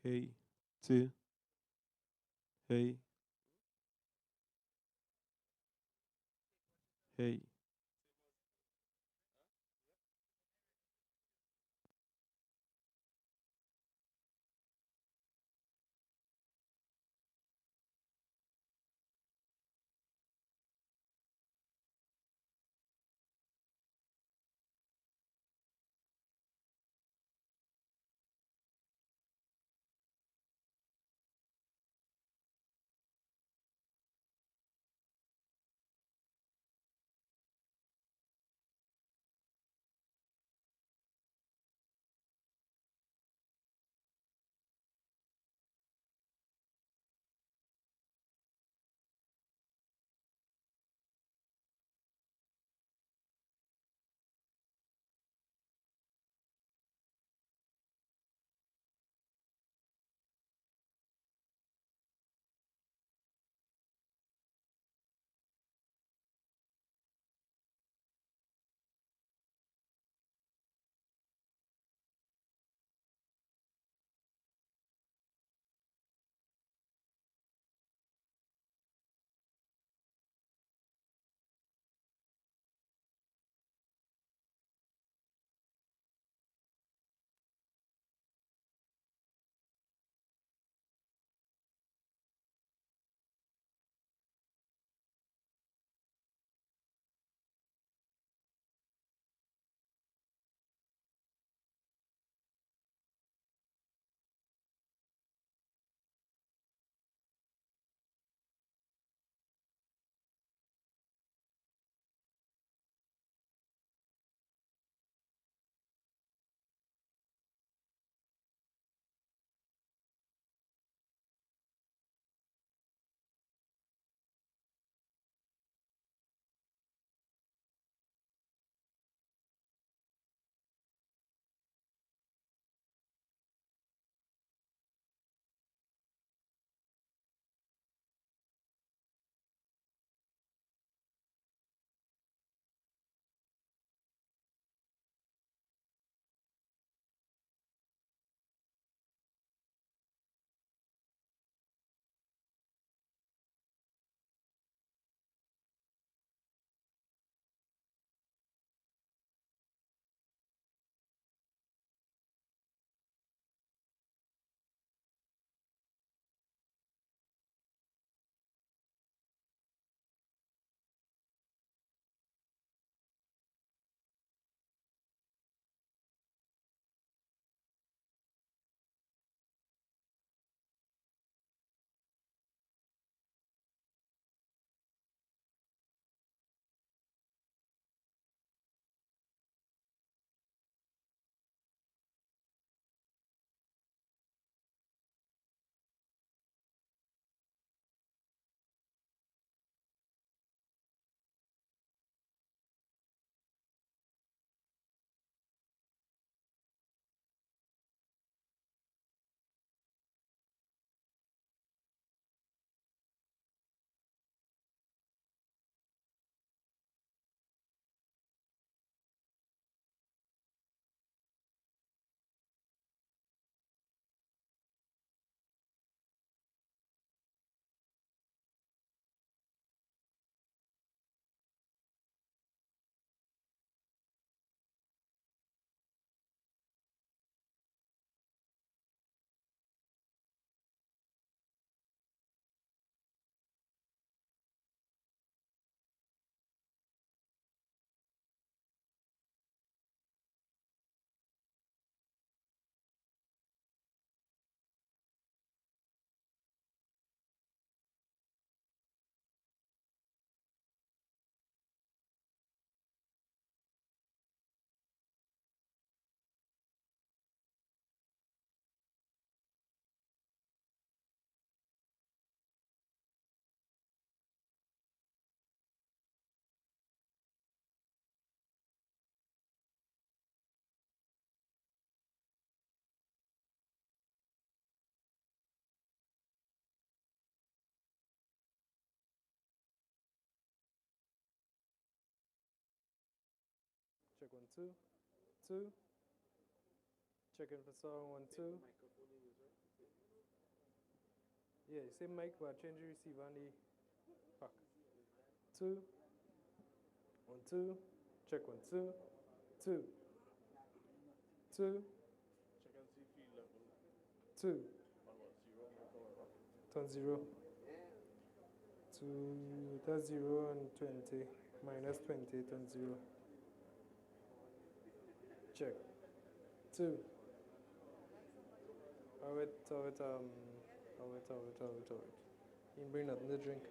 Hey, two, hey, hey. Check 1 2 2. Checking for song 1 2. Yeah, same mic, but change the receiver and the pack. 2, 1, 2. Check 1, 2, 2, 2, Check and see field level 2. on what, 0 or Turn 0. 2, that's 0 and 20. Minus 20, turn 0. Check. 2. How it. You bring nothing to drink.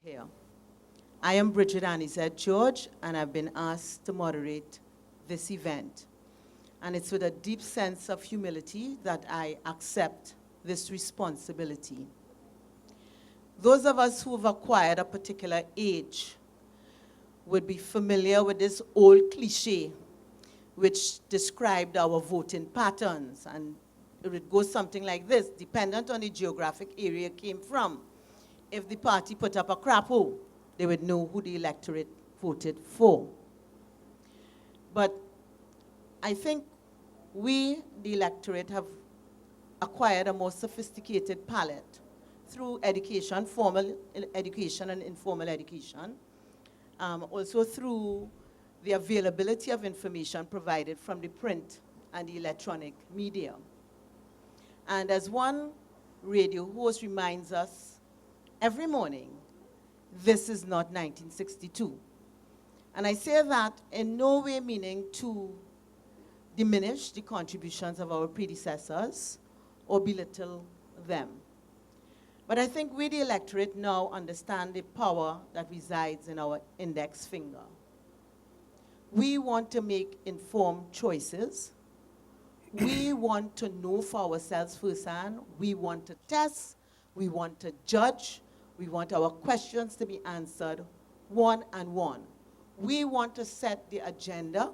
Here. I am Bridget Anizet George, and I've been asked to moderate this event. And it's with a deep sense of humility that I accept this responsibility. Those of us who've acquired a particular age would be familiar with this old cliche which described our voting patterns. And it would go something like this: dependent on the geographic area it came from, if the party put up a crapo, they would know who the electorate voted for. But I think we, the electorate, have acquired a more sophisticated palette through education, formal education and informal education, also through the availability of information provided from the print and the electronic media. And as one radio host reminds us every morning, this is not 1962. And I say that in no way meaning to diminish the contributions of our predecessors or belittle them. But I think we, the electorate, now understand the power that resides in our index finger. We want to make informed choices. We want to know for ourselves firsthand. We want to test. We want to judge. We want our questions to be answered one and one. We want to set the agenda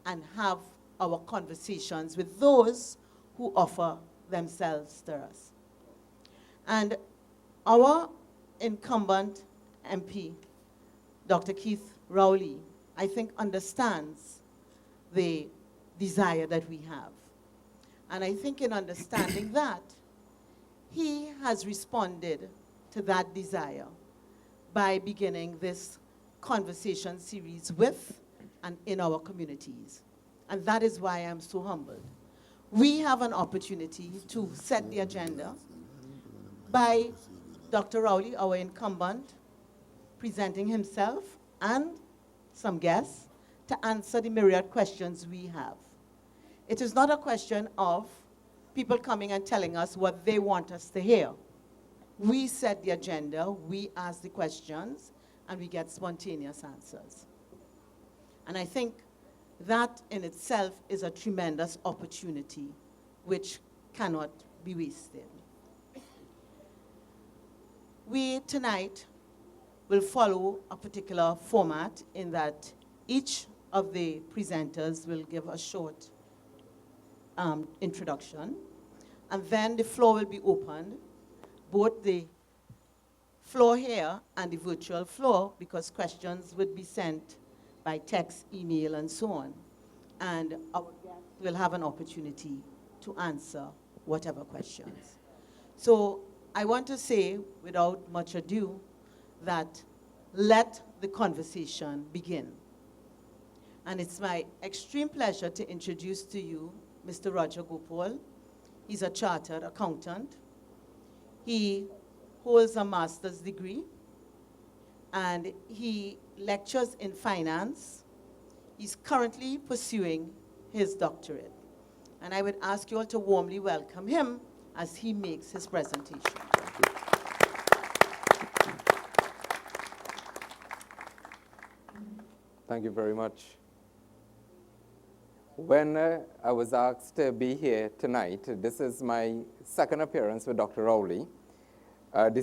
and have our conversations with those who offer themselves to us. And our incumbent MP, Dr. Keith Rowley, I think understands the desire that we have. And I think in understanding that, he has responded to that desire by beginning this conversation series with and in our communities. And that is why I'm so humbled. We have an opportunity to set the agenda by Dr. Rowley, our incumbent, presenting himself and some guests to answer the myriad questions we have. It is not a question of people coming and telling us what they want us to hear. We set the agenda, we ask the questions, and we get spontaneous answers. And I think that in itself is a tremendous opportunity which cannot be wasted. We tonight will follow a particular format in that each of the presenters will give a short introduction, and then the floor will be opened, both the floor here and the virtual floor, because questions would be sent by text, email, and so on. And our guests will have an opportunity to answer whatever questions. So I want to say, without much ado, that let the conversation begin. And it's my extreme pleasure to introduce to you Mr. Roger Gopal. He's a chartered accountant. He holds a master's degree, and he lectures in finance. He's currently pursuing his doctorate. And I would ask you all to warmly welcome him as he makes his presentation. Thank you very much. When I was asked to be here tonight, this is my second appearance with Dr. Rowley. The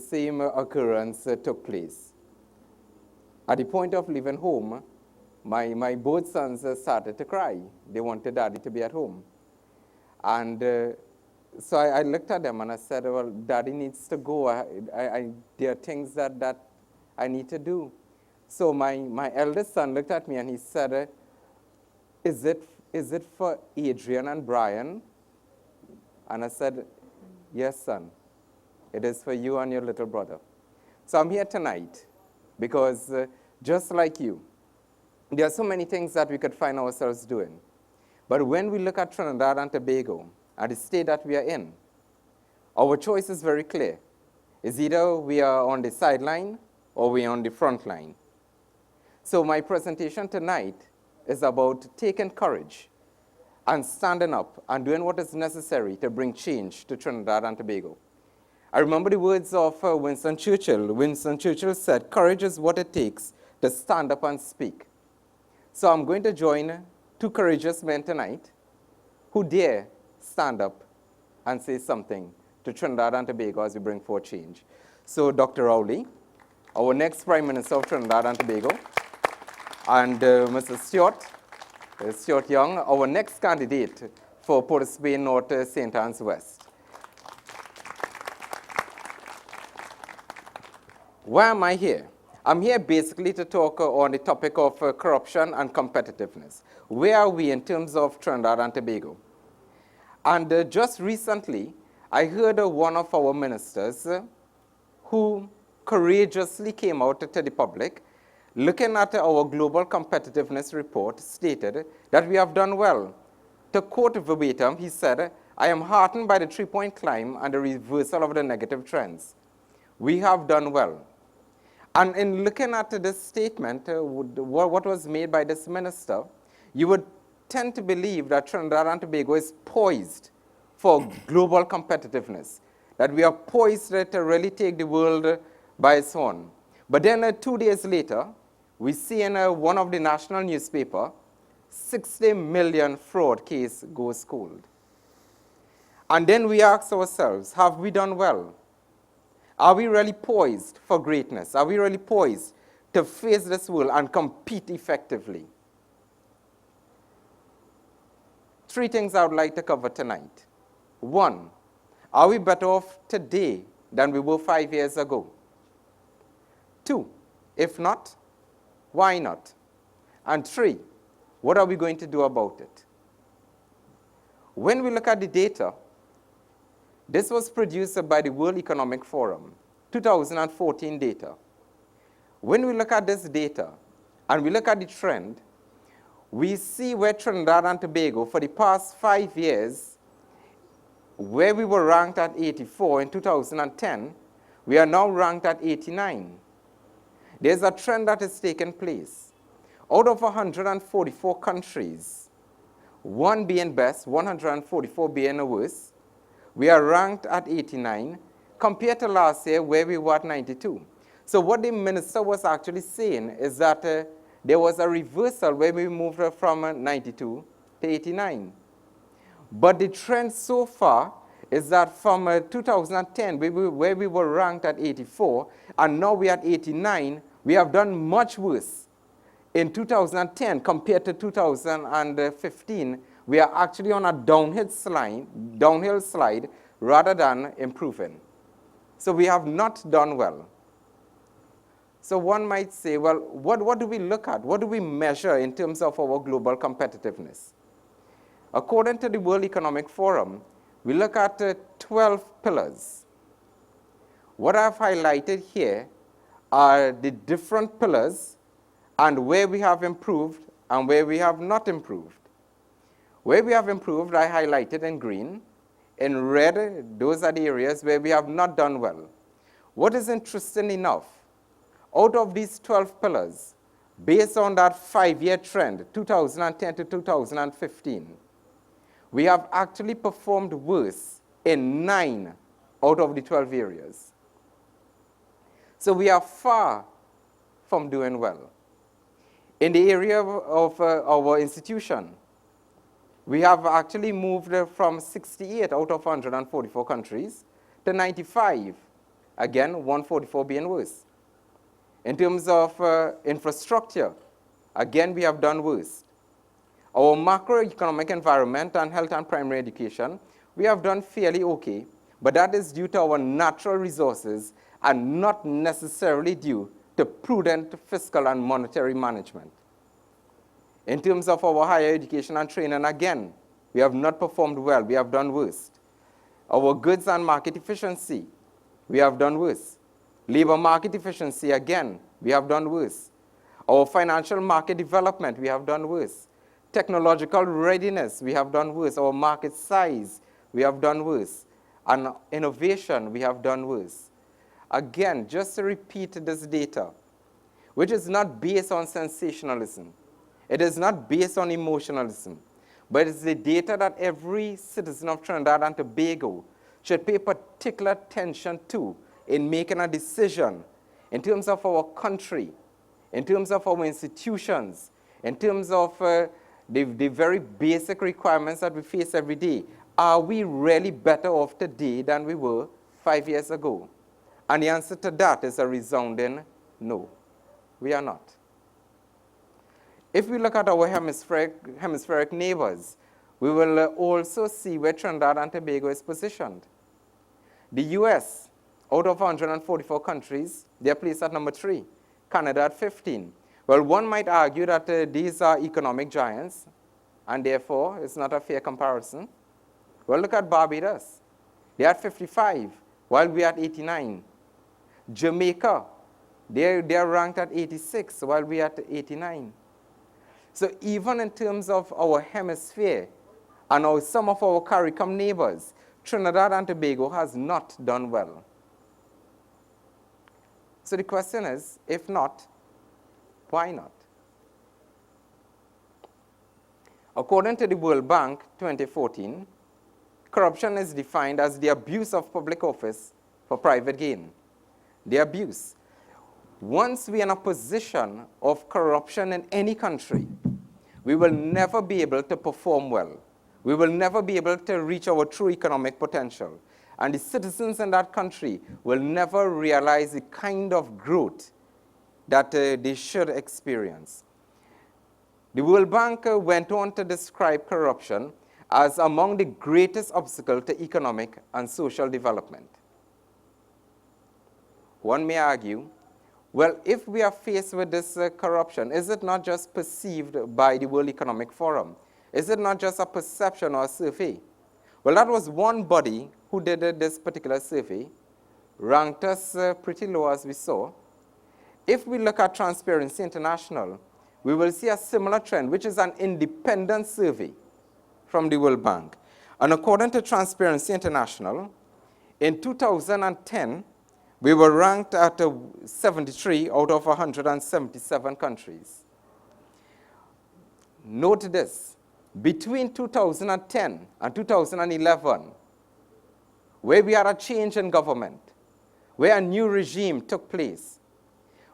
same occurrence took place. At the point of leaving home, my both sons started to cry. They wanted Daddy to be at home. And so I looked at them and I said, well, Daddy needs to go. There are things that I need to do. So my eldest son looked at me and he said, is it for Adrian and Brian? And I said, yes, son. It is for you and your little brother. So I'm here tonight because just like you, there are so many things that we could find ourselves doing. But when we look at Trinidad and Tobago, at the state that we are in, our choice is very clear. It's either we are on the sideline or we are on the front line. So my presentation tonight is about taking courage and standing up and doing what is necessary to bring change to Trinidad and Tobago. I remember the words of Winston Churchill. Winston Churchill said, "Courage is what it takes to stand up and speak." So I'm going to join two courageous men tonight who dare stand up and say something to Trinidad and Tobago as we bring forth change. So Dr. Rowley, our next Prime Minister of Trinidad and Tobago, and Mr. Stuart Young, our next candidate for Port of Spain North, St. Anne's West. Why am I here? I'm here basically to talk on the topic of corruption and competitiveness. Where are we in terms of Trinidad and Tobago? And just recently, I heard one of our ministers who courageously came out to the public, looking at our global competitiveness report, stated that we have done well. To quote verbatim, he said, "I am heartened by the 3-point climb and the reversal of the negative trends. We have done well." And in looking at this statement, what was made by this minister, you would tend to believe that Trinidad and Tobago is poised for global competitiveness, that we are poised to really take the world by its horn. But then 2 days later, we see in one of the national newspaper, 60 million fraud case goes cold. And then we ask ourselves, have we done well? Are we really poised for greatness? Are we really poised to face this world and compete effectively? 3 things I would like to cover tonight. 1, are we better off today than we were 5 years ago? 2, if not, why not? And 3, what are we going to do about it? When we look at the data, this was produced by the World Economic Forum, 2014 data. When we look at this data and we look at the trend, we see where Trinidad and Tobago, for the past 5 years, where we were ranked at 84 in 2010, we are now ranked at 89. There's a trend that is taking place. Out of 144 countries, 1 being best, 144 being the worst, we are ranked at 89 compared to last year where we were at 92. So what the minister was actually saying is that there was a reversal where we moved from 92 to 89. But the trend so far is that from 2010, where we were ranked at 84, and now we are at 89, we have done much worse. In 2010 compared to 2015, we are actually on a downhill slide rather than improving. So we have not done well. So one might say, well, what do we look at? What do we measure in terms of our global competitiveness? According to the World Economic Forum, we look at 12 pillars. What I've highlighted here are the different pillars and where we have improved and where we have not improved. Where we have improved, I highlighted in green. In red, those are the areas where we have not done well. What is interesting enough, out of these 12 pillars, based on that 5-year trend, 2010 to 2015, we have actually performed worse in 9 out of the 12 areas. So we are far from doing well. In the area of our institution, we have actually moved from 68 out of 144 countries to 95, again, 144 being worse. In terms of infrastructure, again, we have done worse. Our macroeconomic environment and health and primary education, we have done fairly okay, but that is due to our natural resources and not necessarily due to prudent fiscal and monetary management. In terms of our higher education and training, again, we have not performed well. We have done worse. Our goods and market efficiency, we have done worse. Labor market efficiency, again, we have done worse. Our financial market development, we have done worse. Technological readiness, we have done worse. Our market size, we have done worse. And innovation, we have done worse. Again, just to repeat this data, which is not based on sensationalism. It is not based on emotionalism, but it's the data that every citizen of Trinidad and Tobago should pay particular attention to in making a decision in terms of our country, in terms of our institutions, in terms of the very basic requirements that we face every day. Are we really better off today than we were 5 years ago? And the answer to that is a resounding no. We are not. If we look at our hemispheric neighbors, we will also see where Trinidad and Tobago is positioned. The US, out of 144 countries, they are placed at number 3. Canada at 15. Well, one might argue that these are economic giants, and therefore it's not a fair comparison. Well, look at Barbados. They're at 55, while we're at 89. Jamaica, they're ranked at 86, while we're at 89. So even in terms of our hemisphere and some of our CARICOM neighbors, Trinidad and Tobago has not done well. So the question is, if not, why not? According to the World Bank 2014, corruption is defined as the abuse of public office for private gain. The abuse. Once we are in a position of corruption in any country, we will never be able to perform well. We will never be able to reach our true economic potential. And the citizens in that country will never realize the kind of growth that they should experience. The World Bank went on to describe corruption as among the greatest obstacles to economic and social development. One may argue, well, if we are faced with this corruption, is it not just perceived by the World Economic Forum? Is it not just a perception or a survey? Well, that was one body who did this particular survey, ranked us pretty low as we saw. If we look at Transparency International, we will see a similar trend, which is an independent survey from the World Bank. And according to Transparency International, in 2010, we were ranked at 73 out of 177 countries. Note this, between 2010 and 2011, where we had a change in government, where a new regime took place,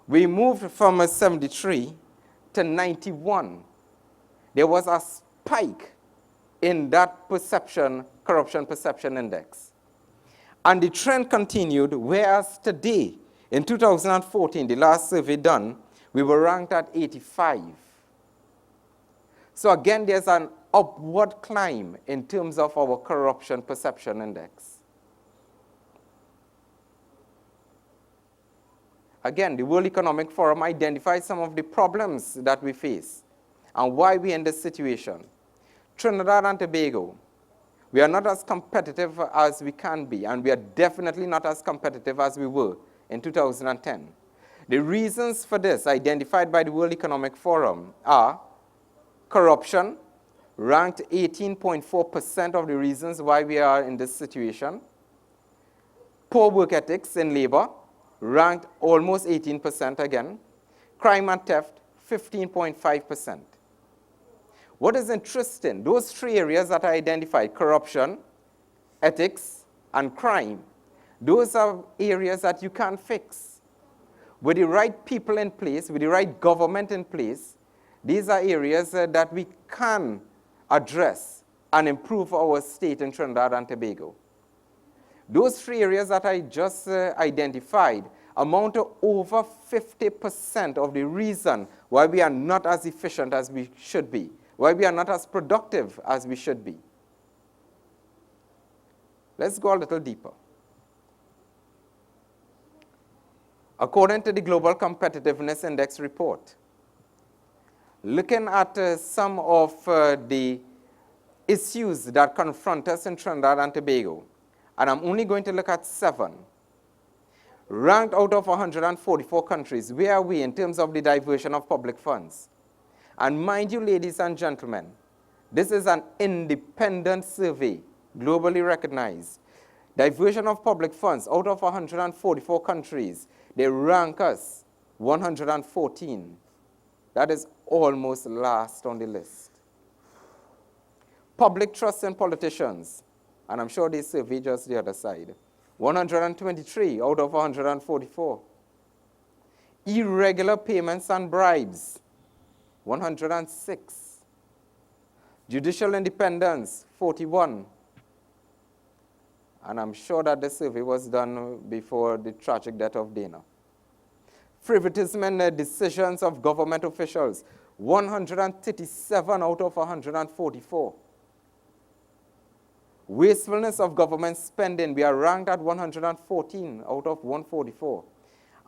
we moved from 73 to 91. There was a spike in that corruption perception index. And the trend continued, whereas today, in 2014, the last survey done, we were ranked at 85. So again, there's an upward climb in terms of our corruption perception index. Again, the World Economic Forum identifies some of the problems that we face and why we're in this situation. Trinidad and Tobago, we are not as competitive as we can be, and we are definitely not as competitive as we were in 2010. The reasons for this, identified by the World Economic Forum, are corruption, ranked 18.4% of the reasons why we are in this situation. Poor work ethics in labor, ranked almost 18% again. Crime and theft, 15.5%. What is interesting, those 3 areas that I identified, corruption, ethics, and crime, those are areas that you can't fix. With the right people in place, with the right government in place, these are areas that we can address and improve our state in Trinidad and Tobago. Those 3 areas that I just identified amount to over 50% of the reason why we are not as efficient as we should be, why we are not as productive as we should be. Let's go a little deeper. According to the Global Competitiveness Index report, looking at some of the issues that confront us in Trinidad and Tobago, and I'm only going to look at 7. Ranked out of 144 countries, where are we in terms of the diversion of public funds? And mind you, ladies and gentlemen, this is an independent survey, globally recognized. Diversion of public funds out of 144 countries, they rank us 114. That is almost last on the list. Public trust in politicians, And I'm sure they surveyed just the other side. 123 out of 144. Irregular payments and bribes, 106. Judicial independence, 41. And I'm sure that the survey was done before the tragic death of Dana. Favoritism in the decisions of government officials, 137 out of 144. Wastefulness of government spending, we are ranked at 114 out of 144.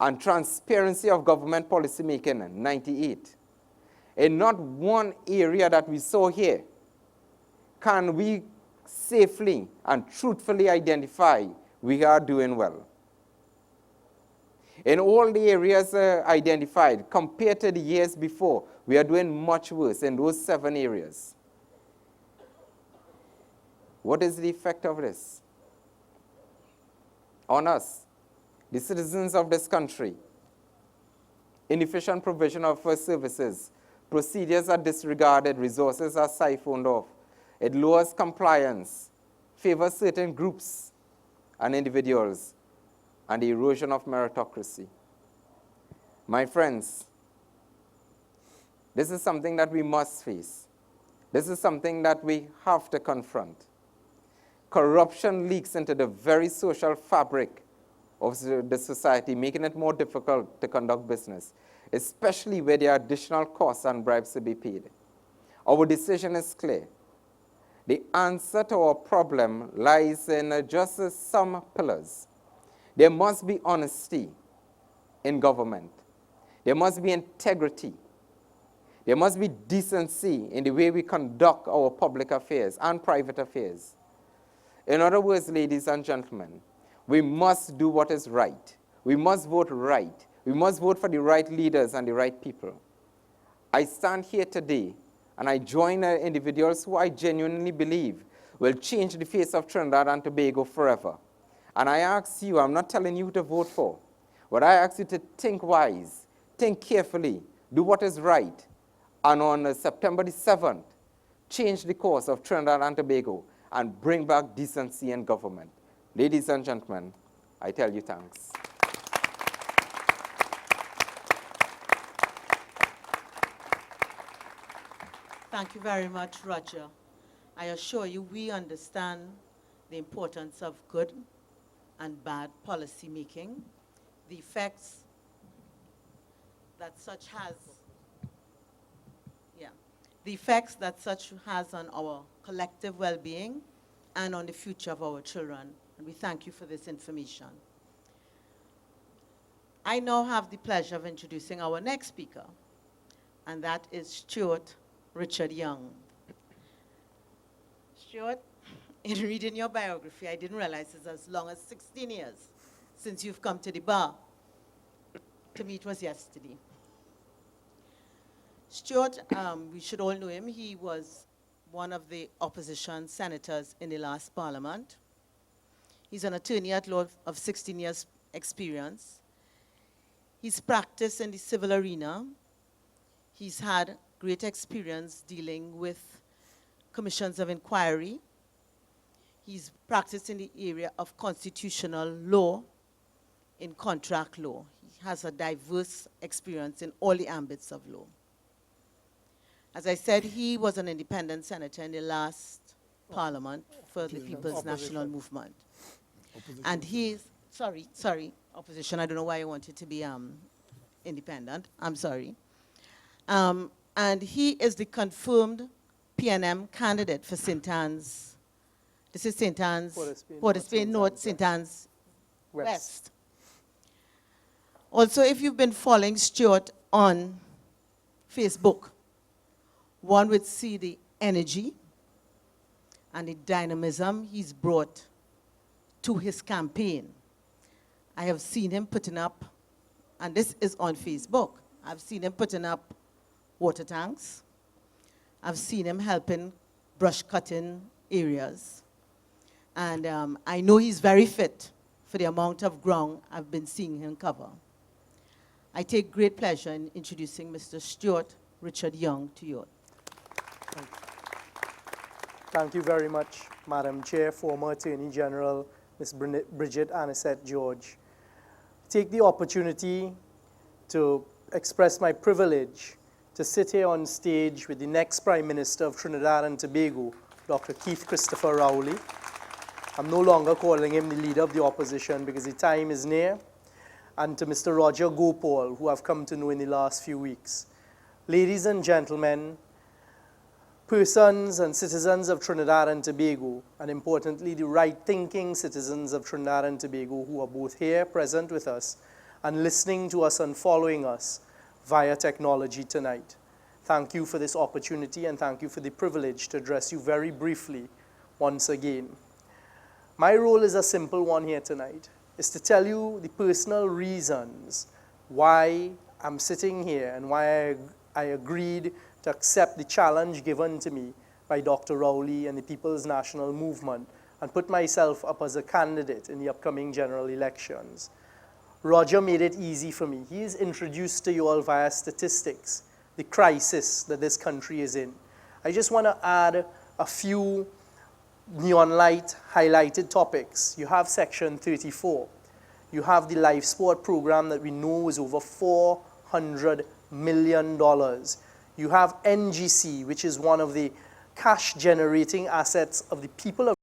And transparency of government policy making, 98. In not one area that we saw here can we safely and truthfully identify we are doing well. In all the areas identified, compared to the years before, we are doing much worse in those 7 areas. What is the effect of this on us, the citizens of this country? Inefficient provision of services, procedures are disregarded, resources are siphoned off. It lowers compliance, favors certain groups and individuals, and the erosion of meritocracy. My friends, this is something that we must face. This is something that we have to confront. Corruption leaks into the very social fabric of the society, making it more difficult to conduct business, especially where there are additional costs and bribes to be paid. Our decision is clear. The answer to our problem lies in just some pillars. There must be honesty in government. There must be integrity. There must be decency in the way we conduct our public affairs and private affairs. In other words, ladies and gentlemen, we must do what is right. We must vote right. We must vote for the right leaders and the right people. I stand here today and I join individuals who I genuinely believe will change the face of Trinidad and Tobago forever. And I ask you, I'm not telling you to vote for, but I ask you to think wise, think carefully, do what is right, and on September the 7th, change the course of Trinidad and Tobago and bring back decency in government. Ladies and gentlemen, I tell you thanks. Thank you very much, Roger. I assure you we understand the importance of good and bad policy making, the effects that such has, the effects that such has on our collective well-being and on the future of our children. And we thank you for this information. I now have the pleasure of introducing our next speaker, and that is Stuart Richard Young. Stuart, in reading your biography, I didn't realize it's as long as 16 years since you've come to the bar. To me, it was yesterday. Stuart, we should all know him. He was one of the opposition senators in the last parliament. He's an attorney at law of 16 years experience. He's practiced in the civil arena. He's had great experience dealing with commissions of inquiry. He's practiced in the area of constitutional law, in contract law. He has a diverse experience in all the ambits of law. As I said, he was an independent senator in the last parliament for the People's National Movement. And he's, sorry, opposition. I don't know why I wanted to be independent. I'm sorry. And he is the confirmed PNM candidate for St. Anne's. This is St. Anne's, Port of Spain North, St. Anne's West. Also, if you've been following Stuart on Facebook, one would see the energy and the dynamism he's brought to his campaign. I have seen him putting up, and this is on Facebook, I've seen him putting up water tanks. I've seen him helping brush cutting areas. And I know he's very fit for the amount of ground I've been seeing him cover. I take great pleasure in introducing Mr. Stuart Richard Young to you. Thank you very much, Madam Chair, former Attorney General, Ms. Bridget Anisette George. Take the opportunity to express my privilege to sit here on stage with the next Prime Minister of Trinidad and Tobago, Dr. Keith Christopher Rowley. I'm no longer calling him the leader of the opposition because the time is near. And to Mr. Roger Gopal, who I've come to know in the last few weeks. Ladies and gentlemen, persons and citizens of Trinidad and Tobago, and importantly, the right-thinking citizens of Trinidad and Tobago who are both here, present with us, and listening to us and following us via technology tonight. Thank you for this opportunity, and thank you for the privilege to address you very briefly once again. My role is a simple one here tonight, is to tell you the personal reasons why I'm sitting here and why I agreed to accept the challenge given to me by Dr. Rowley and the People's National Movement and put myself up as a candidate in the upcoming general elections. Roger made it easy for me. He is introduced to you all via statistics, the crisis that this country is in. I just want to add a few neon light highlighted topics. You have Section 34. You have the life sport program that we know is over $400 million. You have NGC, which is one of the cash-generating assets of the people of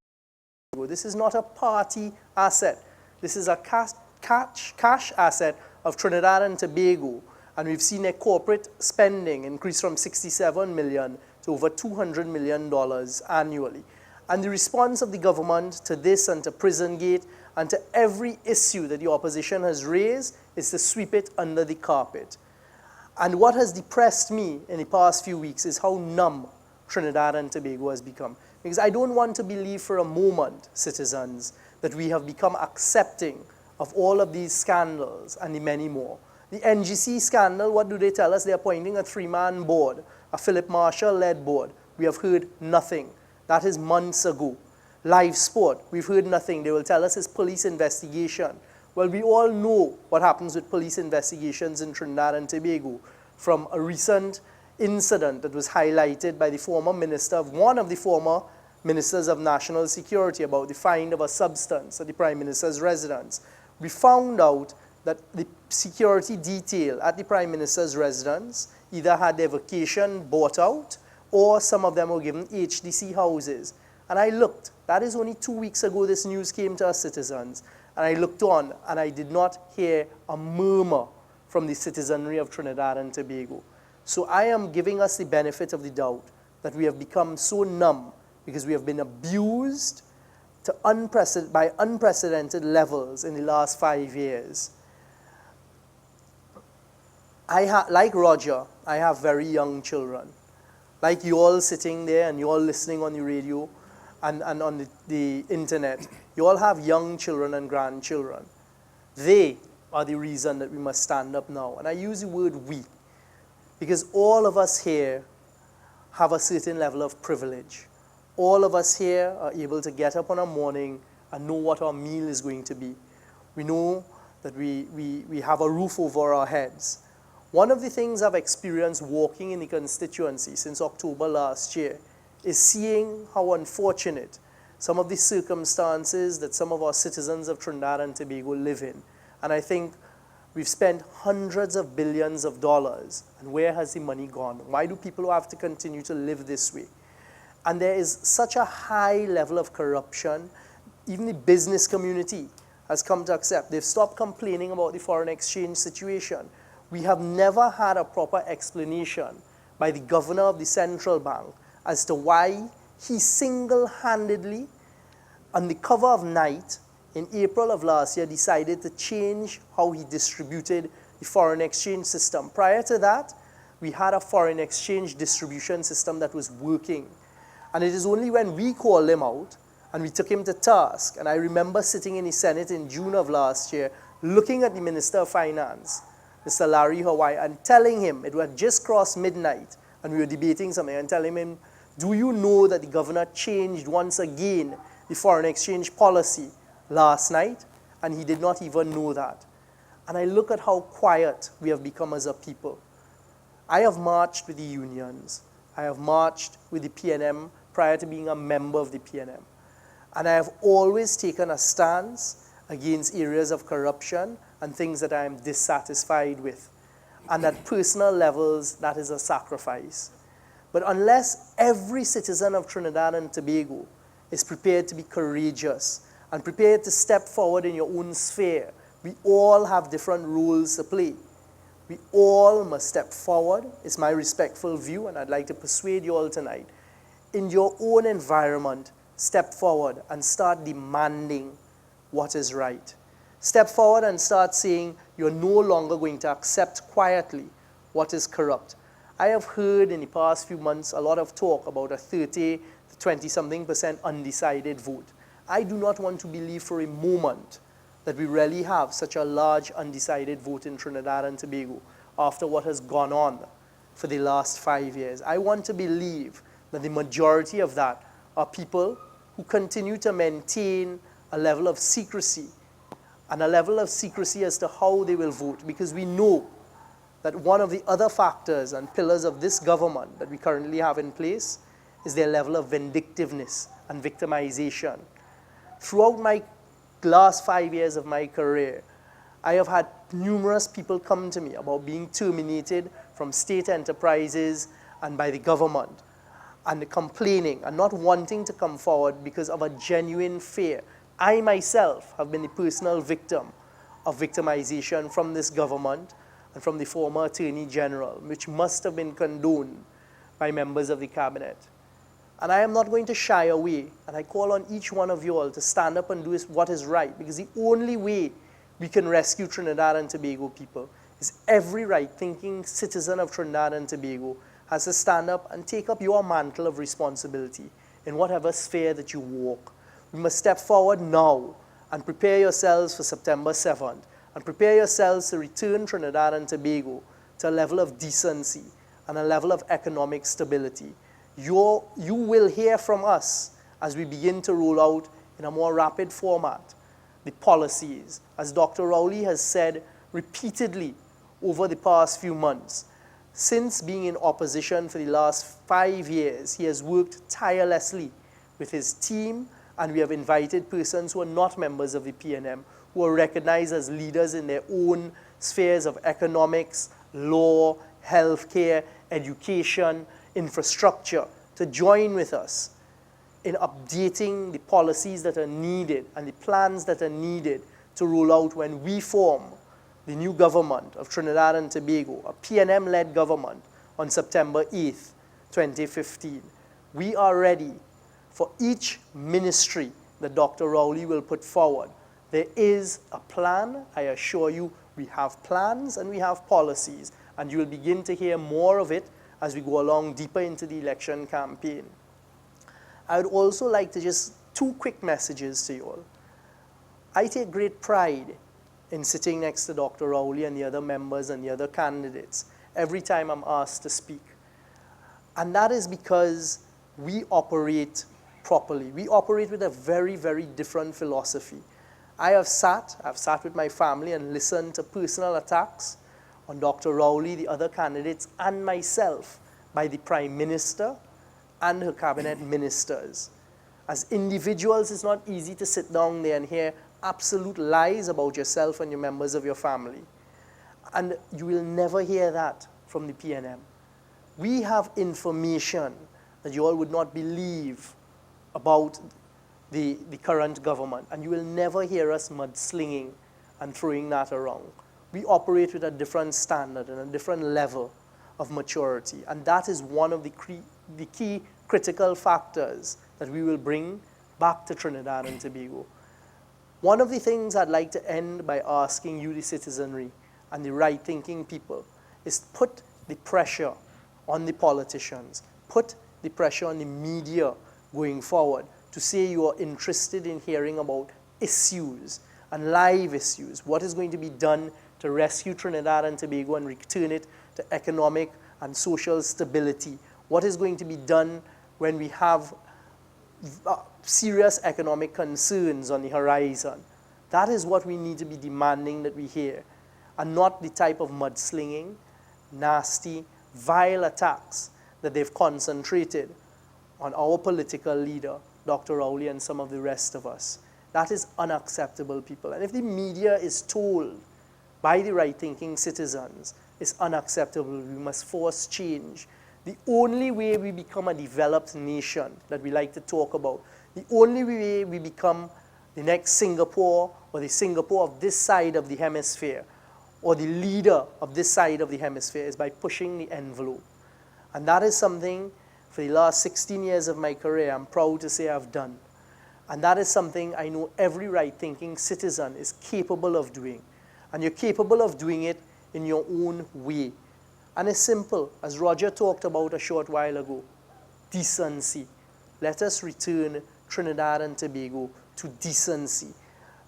Tobago. This is not a party asset. This is a cash asset of Trinidad and Tobago. And we've seen their corporate spending increase from $67 million to over $200 million annually. And the response of the government to this and to Prison Gate and to every issue that the opposition has raised is to sweep it under the carpet. And what has depressed me in the past few weeks is how numb Trinidad and Tobago has become. Because I don't want to believe for a moment, citizens, that we have become accepting of all of these scandals and the many more. The NGC scandal, what do they tell us? They're appointing a three-man board, a Philip Marshall-led board. We have heard nothing. That is months ago. Live sport, we've heard nothing. They will tell us it's police investigation. Well, we all know what happens with police investigations in Trinidad and Tobago from a recent incident that was highlighted by the former minister, one of the former ministers of national security, about the find of a substance at the Prime Minister's residence. We found out that the security detail at the Prime Minister's residence either had their vacation bought out or some of them were given HDC houses. And I looked, that is only 2 weeks ago this news came to us citizens. And I looked on, and I did not hear a murmur from the citizenry of Trinidad and Tobago. So I am giving us the benefit of the doubt that we have become so numb because we have been abused to by unprecedented levels in the last 5 years. Like Roger, I have very young children. Like you all sitting there and you all listening on the radio and on the internet, you all have young children and grandchildren. They are the reason that we must stand up now. And I use the word we, because all of us here have a certain level of privilege. All of us here are able to get up on a morning and know what our meal is going to be. We know that we have a roof over our heads. One of the things I've experienced walking in the constituency since October last year is seeing how unfortunate some of the circumstances that some of our citizens of Trinidad and Tobago live in. And I think we've spent hundreds of billions of dollars, and where has the money gone? Why do people have to continue to live this way? And there is such a high level of corruption, even the business community has come to accept. They've stopped complaining about the foreign exchange situation. We have never had a proper explanation by the governor of the central bank as to why he single-handedly, on the cover of night, in April of last year, decided to change how he distributed the foreign exchange system. Prior to that, we had a foreign exchange distribution system that was working. And it is only when we called him out and we took him to task, and I remember sitting in the Senate in June of last year, looking at the Minister of Finance, Mr. Larry Hawaii, and telling him, it had just crossed midnight, and we were debating something, and telling him, do you know that the governor changed once again the foreign exchange policy last night? And he did not even know that. And I look at how quiet we have become as a people. I have marched with the unions. I have marched with the PNM prior to being a member of the PNM. And I have always taken a stance against areas of corruption and things that I am dissatisfied with. And at personal levels, that is a sacrifice. But unless every citizen of Trinidad and Tobago is prepared to be courageous and prepared to step forward in your own sphere, we all have different roles to play. We all must step forward, is my respectful view, and I'd like to persuade you all tonight. In your own environment, step forward and start demanding what is right. Step forward and start saying you're no longer going to accept quietly what is corrupt. I have heard in the past few months a lot of talk about a 30 to 20-something% undecided vote. I do not want to believe for a moment that we really have such a large undecided vote in Trinidad and Tobago after what has gone on for the last 5 years. I want to believe that the majority of that are people who continue to maintain a level of secrecy, and a level of secrecy as to how they will vote, because we know that one of the other factors and pillars of this government that we currently have in place is their level of vindictiveness and victimization. Throughout my last 5 years of my career, I have had numerous people come to me about being terminated from state enterprises and by the government, and complaining and not wanting to come forward because of a genuine fear. I myself have been the personal victim of victimization from this government and from the former Attorney General, which must have been condoned by members of the cabinet. And I am not going to shy away, and I call on each one of you all to stand up and do what is right, because the only way we can rescue Trinidad and Tobago people is every right-thinking citizen of Trinidad and Tobago has to stand up and take up your mantle of responsibility in whatever sphere that you walk. We must step forward now and prepare yourselves for September 7th, and prepare yourselves to return Trinidad and Tobago to a level of decency and a level of economic stability. You will hear from us as we begin to roll out in a more rapid format the policies. As Dr. Rowley has said repeatedly over the past few months, since being in opposition for the last 5 years, he has worked tirelessly with his team, and we have invited persons who are not members of the PNM, who are recognized as leaders in their own spheres of economics, law, healthcare, education, infrastructure, to join with us in updating the policies that are needed and the plans that are needed to roll out when we form the new government of Trinidad and Tobago, a PNM-led government, on September 8th, 2015. We are ready for each ministry that Dr. Rowley will put forward. There is a plan. I assure you, we have plans and we have policies, and you will begin to hear more of it as we go along deeper into the election campaign. I would also like to just 2 quick messages to you all. I take great pride in sitting next to Dr. Rowley and the other members and the other candidates every time I'm asked to speak. And that is because we operate properly. We operate with a very, very different philosophy. I've sat with my family and listened to personal attacks on Dr. Rowley, the other candidates, and myself by the Prime Minister and her cabinet ministers. As individuals, it's not easy to sit down there and hear absolute lies about yourself and your members of your family. And you will never hear that from the PNM. We have information that you all would not believe about the current government, and you will never hear us mudslinging and throwing that around. We operate with a different standard and a different level of maturity, and that is one of the key critical factors that we will bring back to Trinidad and Tobago. One of the things I'd like to end by asking you, the citizenry and the right-thinking people, is put the pressure on the politicians, put the pressure on the media going forward to say you are interested in hearing about issues and live issues. What is going to be done to rescue Trinidad and Tobago and return it to economic and social stability? What is going to be done when we have serious economic concerns on the horizon? That is what we need to be demanding that we hear, and not the type of mudslinging, nasty, vile attacks that they've concentrated on our political leader, Dr. Rowley, and some of the rest of us. That is unacceptable, people. And if the media is told by the right-thinking citizens it's unacceptable, we must force change, the only way we become a developed nation that we like to talk about, the only way we become the next Singapore or the Singapore of this side of the hemisphere or the leader of this side of the hemisphere is by pushing the envelope. And that is something for the last 16 years of my career I'm proud to say I've done. And that is something I know every right-thinking citizen is capable of doing. And you're capable of doing it in your own way. And it's simple, as Roger talked about a short while ago, decency. Let us return Trinidad and Tobago to decency,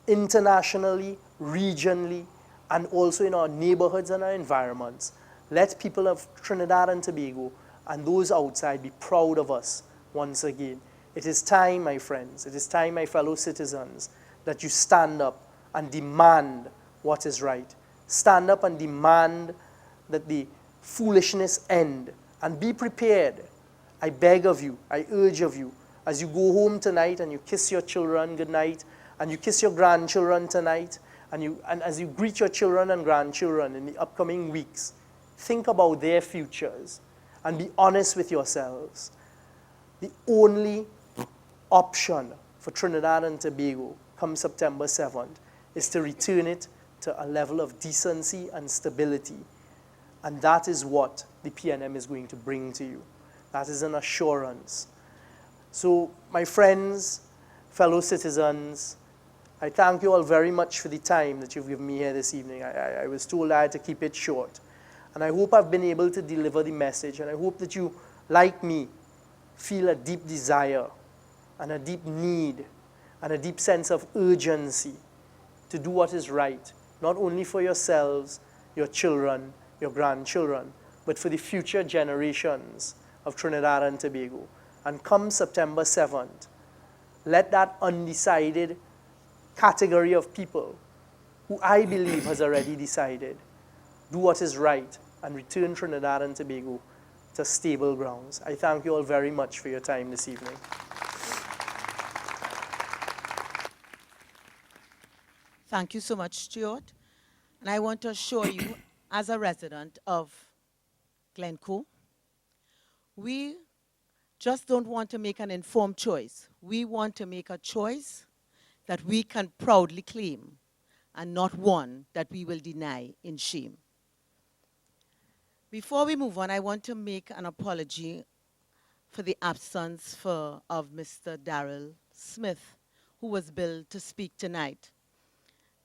internationally, regionally, and also in our neighborhoods and our environments. Let people of Trinidad and Tobago and those outside be proud of us once again. It is time, my friends, it is time, my fellow citizens, that you stand up and demand what is right. Stand up and demand that the foolishness end, and be prepared. I beg of you, I urge of you, as you go home tonight and you kiss your children goodnight, and you kiss your grandchildren tonight, and as you greet your children and grandchildren in the upcoming weeks, think about their futures and be honest with yourselves. The only option for Trinidad and Tobago come September 7th is to return it to a level of decency and stability. And that is what the PNM is going to bring to you. That is an assurance. So, my friends, fellow citizens, I thank you all very much for the time that you've given me here this evening. I was told I had to keep it short. And I hope I've been able to deliver the message. And I hope that you, like me, feel a deep desire and a deep need and a deep sense of urgency to do what is right, not only for yourselves, your children, your grandchildren, but for the future generations of Trinidad and Tobago. And come September 7th, let that undecided category of people, who I believe has already decided, do what is right and return Trinidad and Tobago to stable grounds. I thank you all very much for your time this evening. Thank you so much, Stuart. And I want to assure you, as a resident of Glencoe, we just don't want to make an informed choice. We want to make a choice that we can proudly claim and not one that we will deny in shame. Before we move on, I want to make an apology for the absence of Mr. Darryl Smith, who was billed to speak tonight.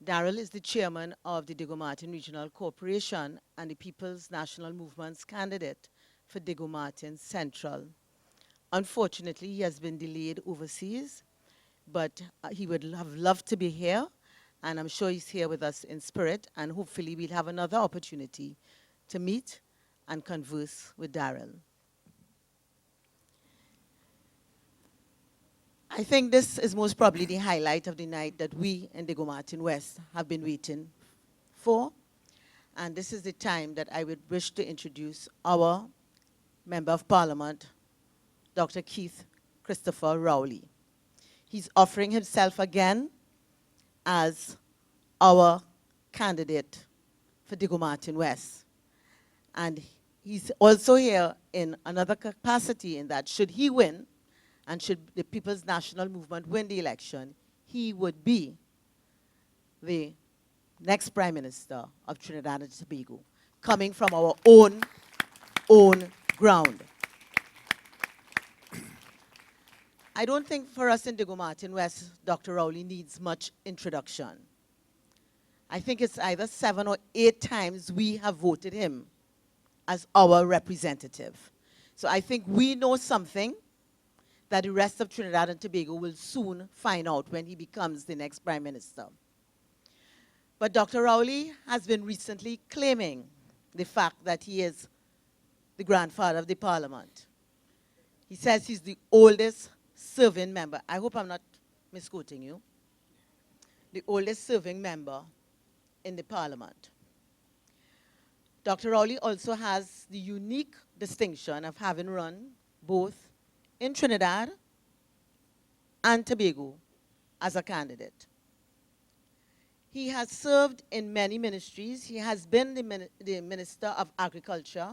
Darryl is the chairman of the Diego Martin Regional Corporation and the People's National Movement's candidate for Diego Martin Central. Unfortunately, he has been delayed overseas, but he would have loved to be here, and I'm sure he's here with us in spirit, and hopefully we'll have another opportunity to meet and converse with Darryl. I think this is most probably the highlight of the night that we in Diego Martin West have been waiting for. And this is the time that I would wish to introduce our Member of Parliament, Dr. Keith Christopher Rowley. He's offering himself again as our candidate for Diego Martin West. And he's also here in another capacity, in that should he win, and should the People's National Movement win the election, he would be the next Prime Minister of Trinidad and Tobago, coming from our own ground. I don't think for us in Diego Martin West, Dr. Rowley needs much introduction. I think it's either 7 or 8 times we have voted him as our representative. So I think we know something that the rest of Trinidad and Tobago will soon find out when he becomes the next Prime Minister. But Dr. Rowley has been recently claiming the fact that he is the grandfather of the Parliament. He says he's the oldest serving member. I hope I'm not misquoting you. The oldest serving member in the Parliament. Dr. Rowley also has the unique distinction of having run both in Trinidad and Tobago as a candidate. He has served in many ministries. He has been the Minister of Agriculture,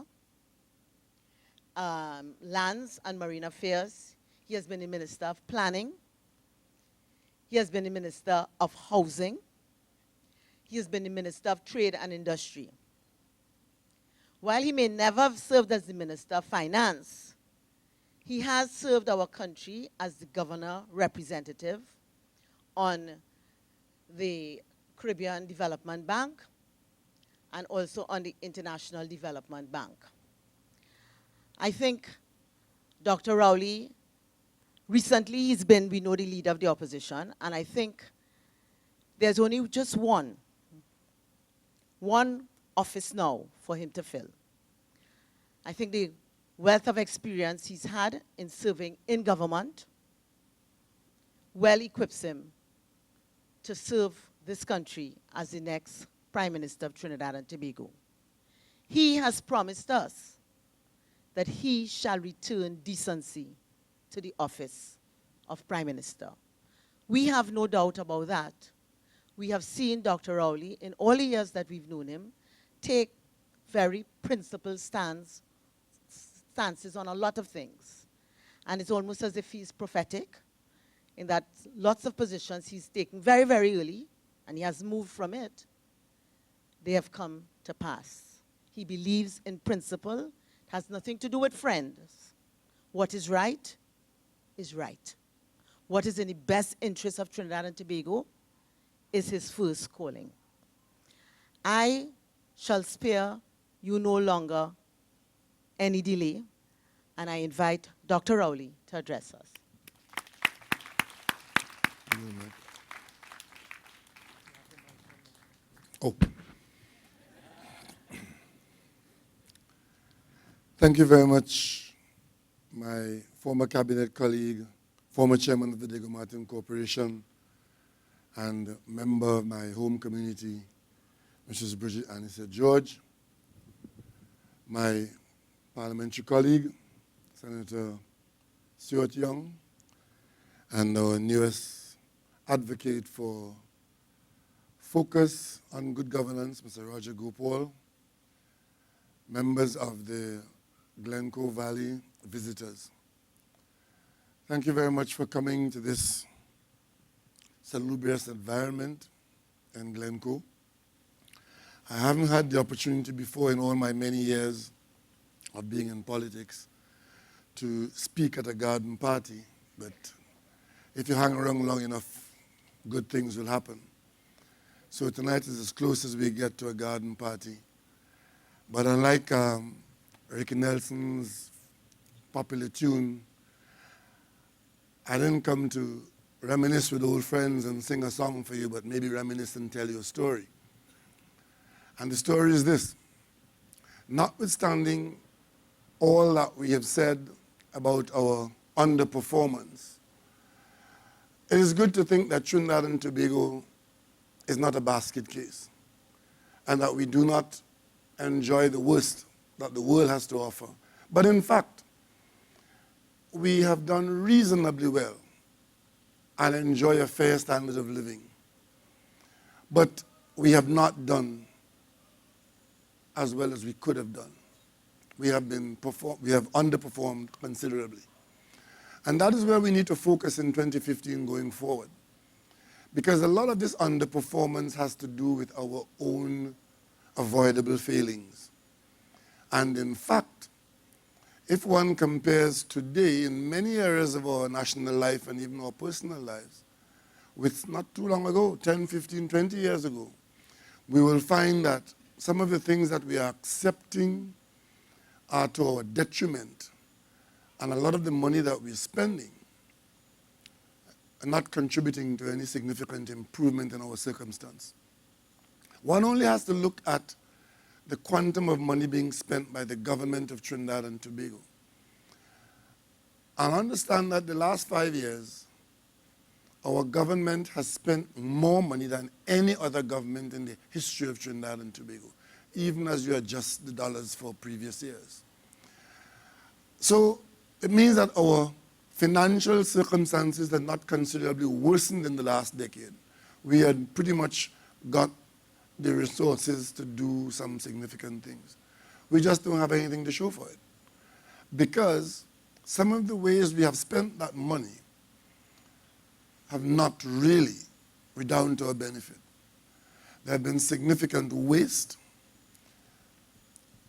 Lands and Marine Affairs. He has been the Minister of Planning. He has been the Minister of Housing. He has been the Minister of Trade and Industry. While he may never have served as the Minister of Finance, he has served our country as the Governor Representative on the Caribbean Development Bank and also on the International Development Bank. I think Dr. Rowley, recently he's been, we know, the leader of the opposition, and I think there's only just one office now for him to fill. I think the wealth of experience he's had in serving in government well equips him to serve this country as the next Prime Minister of Trinidad and Tobago. He has promised us that he shall return decency to the office of Prime Minister. We have no doubt about that. We have seen Dr. Rowley, in all the years that we've known him, take very principled stances on a lot of things. And it's almost as if he's prophetic, in that lots of positions he's taken very, very early, and he has moved from it, they have come to pass. He believes in principle. It has nothing to do with friends. What is right is right. What is in the best interest of Trinidad and Tobago is his first calling. I shall spare you no longer any delay, and I invite Dr. Rowley to address us. Oh. Thank you very much, my former cabinet colleague, former chairman of the Diego Martin Corporation, and member of my home community, Mrs. Bridget Anissa George, my parliamentary colleague, Senator Stuart Young, and our newest advocate for focus on good governance, Mr. Roger Gopal, members of the Glencoe Valley visitors. Thank you very much for coming to this salubrious environment in Glencoe. I haven't had the opportunity before in all my many years of being in politics to speak at a garden party, but if you hang around long enough, good things will happen. So tonight is as close as we get to a garden party. But unlike Ricky Nelson's popular tune, I didn't come to reminisce with old friends and sing a song for you, but maybe reminisce and tell you a story. And the story is this. Notwithstanding all that we have said about our underperformance, it is good to think that Trinidad and Tobago is not a basket case, and that we do not enjoy the worst that the world has to offer. But in fact, we have done reasonably well and enjoy a fair standard of living. But we have not done as well as we could have done. We have underperformed considerably. And that is where we need to focus in 2015 going forward. Because a lot of this underperformance has to do with our own avoidable failings. And in fact, if one compares today in many areas of our national life and even our personal lives, with not too long ago, 10, 15, 20 years ago, we will find that some of the things that we are accepting are to our detriment. And a lot of the money that we're spending are not contributing to any significant improvement in our circumstance. One only has to look at the quantum of money being spent by the government of Trinidad and Tobago and understand that the last 5 years, our government has spent more money than any other government in the history of Trinidad and Tobago, even as you adjust the dollars for previous years. So it means that our financial circumstances had not considerably worsened in the last decade, we had pretty much got the resources to do some significant things. We just don't have anything to show for it. Because some of the ways we have spent that money have not really redounded to our benefit. There have been significant waste,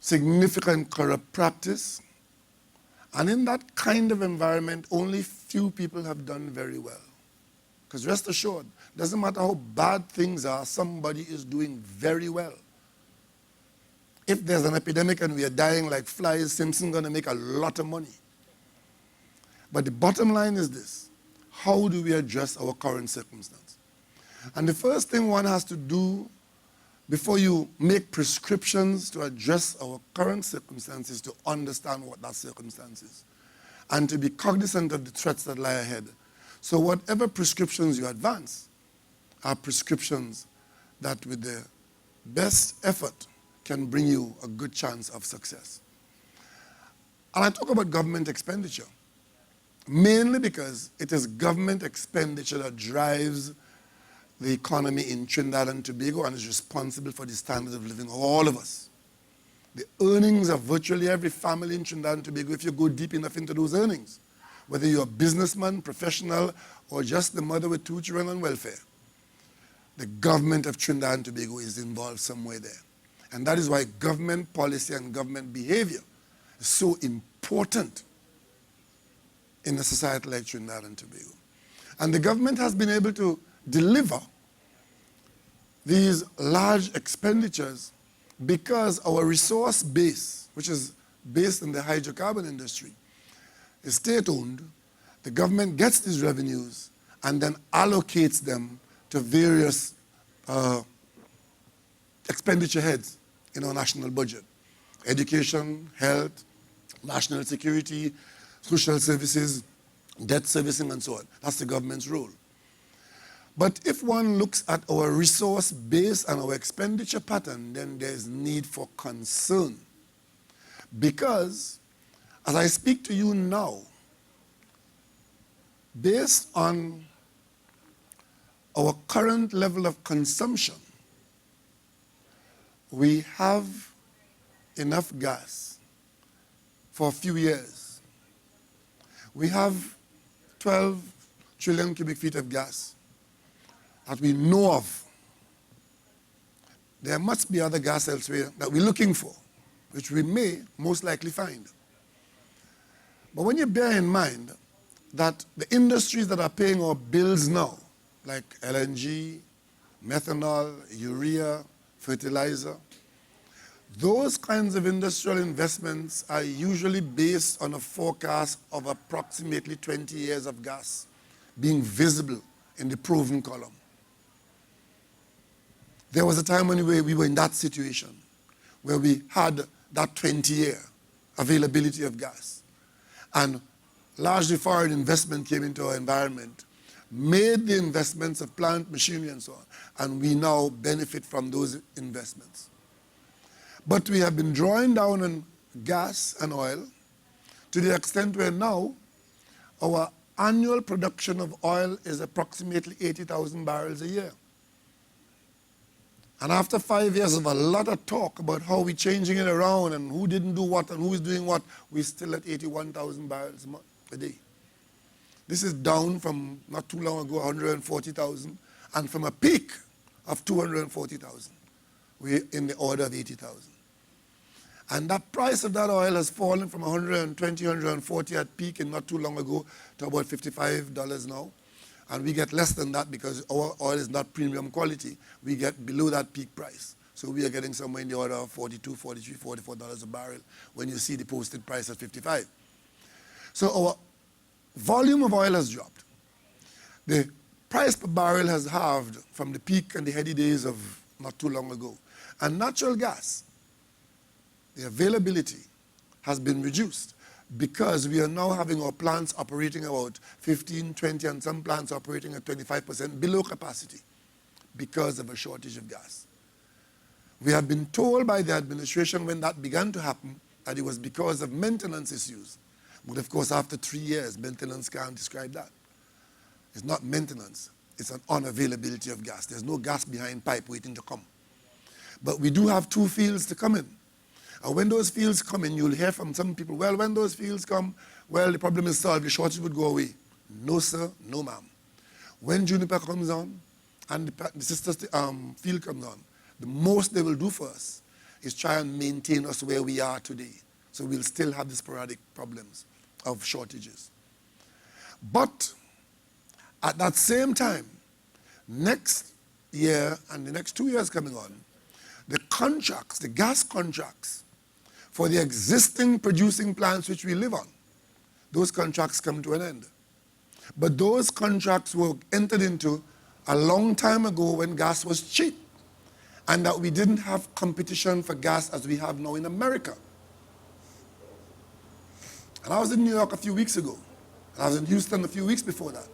significant corrupt practice, and in that kind of environment, only few people have done very well. Because rest assured, doesn't matter how bad things are, somebody is doing very well. If there's an epidemic and we are dying like flies, Simpson's going to make a lot of money. But the bottom line is this: how do we address our current circumstance? And the first thing one has to do before you make prescriptions to address our current circumstances, to understand what that circumstance is, and to be cognizant of the threats that lie ahead. So whatever prescriptions you advance are prescriptions that with the best effort can bring you a good chance of success. And I talk about government expenditure, mainly because it is government expenditure that drives the economy in Trinidad and Tobago and is responsible for the standards of living of all of us. The earnings of virtually every family in Trinidad and Tobago, if you go deep enough into those earnings, whether you're a businessman, professional, or just the mother with 2 children on welfare, the government of Trinidad and Tobago is involved somewhere there. And that is why government policy and government behavior is so important in a society like Trinidad and Tobago. And the government has been able to deliver these large expenditures because our resource base, which is based in the hydrocarbon industry, is state-owned. The government gets these revenues and then allocates them to various expenditure heads in our national budget: education, health, national security, social services, debt servicing, and so on. That's the government's role. But if one looks at our resource base and our expenditure pattern, then there's need for concern. Because, as I speak to you now, based on our current level of consumption, we have enough gas for a few years. We have 12 trillion cubic feet of gas that we know of. There must be other gas elsewhere that we're looking for, which we may most likely find. But when you bear in mind that the industries that are paying our bills now, like LNG, methanol, urea, fertilizer, those kinds of industrial investments are usually based on a forecast of approximately 20 years of gas being visible in the proven column. There was a time when we were in that situation where we had that 20-year availability of gas. And largely foreign investment came into our environment, made the investments of plant, machinery, and so on, and we now benefit from those investments. But we have been drawing down on gas and oil to the extent where now our annual production of oil is approximately 80,000 barrels a year. And after 5 years of a lot of talk about how we're changing it around and who didn't do what and who is doing what, we're still at 81,000 barrels a day. This is down from not too long ago, 140,000, and from a peak of 240,000. We're in the order of 80,000. And that price of that oil has fallen from 120, 140 at peak and not too long ago to about $55 now. And we get less than that because our oil is not premium quality. We get below that peak price. So we are getting somewhere in the order of $42, $43, $44 a barrel when you see the posted price at 55. So our volume of oil has dropped. The price per barrel has halved from the peak and the heady days of not too long ago. And natural gas, the availability has been reduced because we are now having our plants operating about 15, 20, and some plants operating at 25% below capacity because of a shortage of gas. We have been told by the administration when that began to happen that it was because of maintenance issues. But of course, after 3 years, maintenance can't describe that. It's not maintenance. It's an unavailability of gas. There's no gas behind pipe waiting to come. But we do have 2 fields to come in. And when those fields come in, you'll hear from some people, well, when those fields come, well, the problem is solved, the shortage would go away. No, sir, no, ma'am. When Juniper comes on and the sister's field comes on, the most they will do for us is try and maintain us where we are today. So we'll still have the sporadic problems of shortages. But at that same time, next year and the next 2 years coming on, the contracts, the gas contracts for the existing producing plants which we live on, those contracts come to an end. But those contracts were entered into a long time ago when gas was cheap, and that we didn't have competition for gas as we have now in America. And I was in New York a few weeks ago, and I was in Houston a few weeks before that.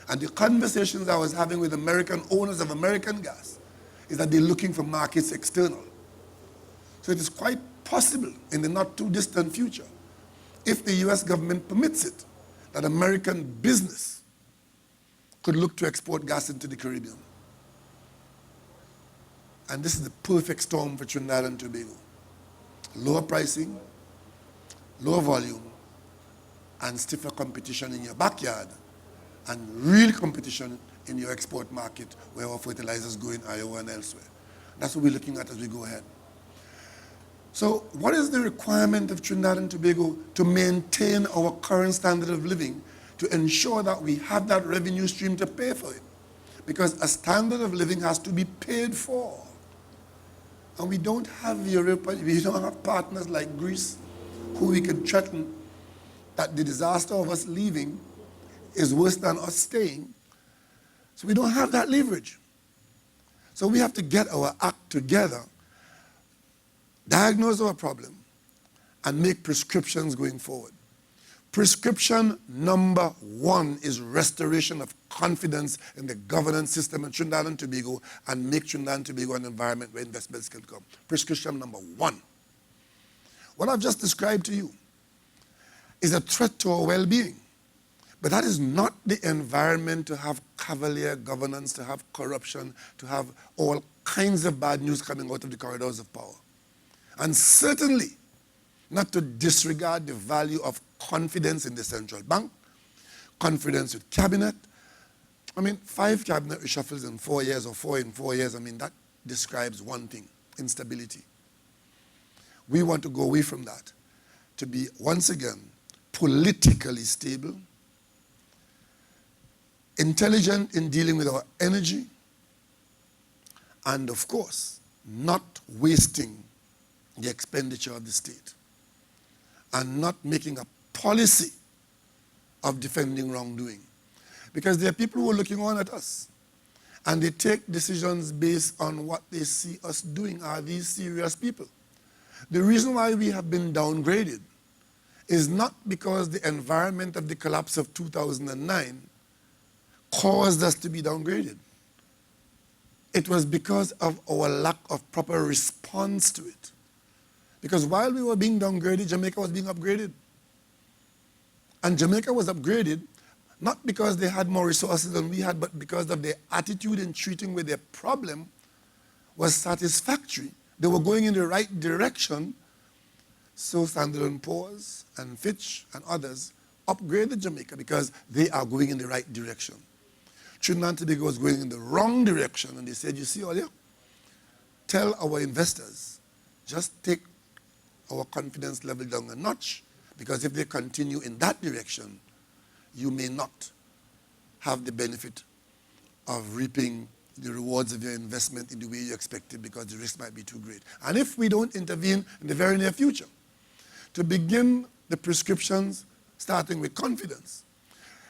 And the conversations I was having with American owners of American gas is that they're looking for markets external. So it is quite possible in the not too distant future, if the US government permits it, that American business could look to export gas into the Caribbean. And this is the perfect storm for Trinidad and Tobago. Lower pricing, lower volume, and stiffer competition in your backyard, and real competition in your export market where our fertilizers go in Iowa and elsewhere. That's what we're looking at as we go ahead. So what is the requirement of Trinidad and Tobago to maintain our current standard of living, to ensure that we have that revenue stream to pay for it? Because a standard of living has to be paid for. And we don't have Europe, we don't have partners like Greece who we can threaten that the disaster of us leaving is worse than us staying. So we don't have that leverage. So we have to get our act together, diagnose our problem, and make prescriptions going forward. Prescription number 1 is restoration of confidence in the governance system in Trinidad and Tobago, and make Trinidad and Tobago an environment where investments can come. Prescription number 1. What I've just described to you is a threat to our well-being. But that is not the environment to have cavalier governance, to have corruption, to have all kinds of bad news coming out of the corridors of power. And certainly not to disregard the value of confidence in the central bank, confidence with cabinet. I mean, 5 cabinet reshuffles in 4 years or 4 in 4 years, I mean, that describes one thing: instability. We want to go away from that to be, once again, politically stable, intelligent in dealing with our energy, and of course, not wasting the expenditure of the state, and not making a policy of defending wrongdoing. Because there are people who are looking on at us, and they take decisions based on what they see us doing. Are these serious people? The reason why we have been downgraded is not because the environment of the collapse of 2009 caused us to be downgraded. It was because of our lack of proper response to it. Because while we were being downgraded, Jamaica was being upgraded. And Jamaica was upgraded not because they had more resources than we had, but because of their attitude in treating with their problem was satisfactory. They were going in the right direction. So Standard & Poor's and Fitch and others upgraded Jamaica because they are going in the right direction. Trinidad and Tobago was going in the wrong direction, and they said, you see, Olia, tell our investors, just take our confidence level down a notch, because if they continue in that direction, you may not have the benefit of reaping the rewards of your investment in the way you expected, because the risk might be too great. And if we don't intervene in the very near future to begin the prescriptions starting with confidence,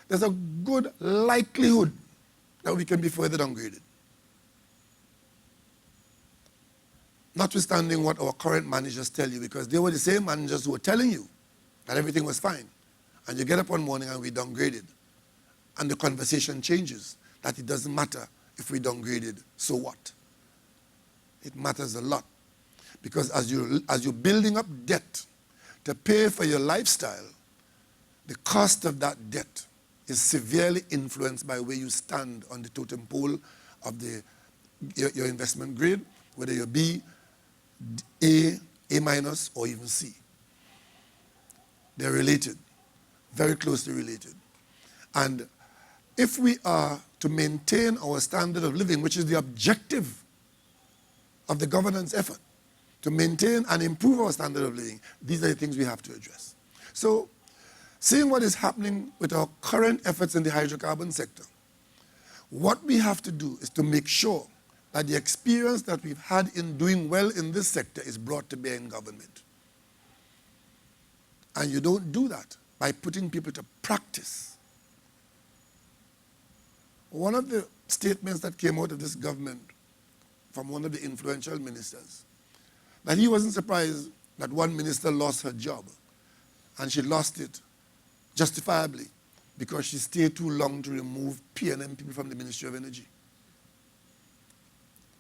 there's a good likelihood that we can be further downgraded. Notwithstanding what our current managers tell you, because they were the same managers who were telling you that everything was fine. And you get up one morning and we downgraded. And the conversation changes, that it doesn't matter if we downgraded, so what? It matters a lot. Because as you're building up debt to pay for your lifestyle, the cost of that debt is severely influenced by where you stand on the totem pole of your investment grade, whether you're B, A, A minus, or even C. They're related, very closely related. And if we are to maintain our standard of living, which is the objective of the governance effort, to maintain and improve our standard of living, these are the things we have to address. So, seeing what is happening with our current efforts in the hydrocarbon sector, what we have to do is to make sure that the experience that we've had in doing well in this sector is brought to bear in government. And you don't do that by putting people to practice. One of the statements that came out of this government from one of the influential ministers, that he wasn't surprised that one minister lost her job, and she lost it justifiably because she stayed too long to remove P&M people from the Ministry of Energy.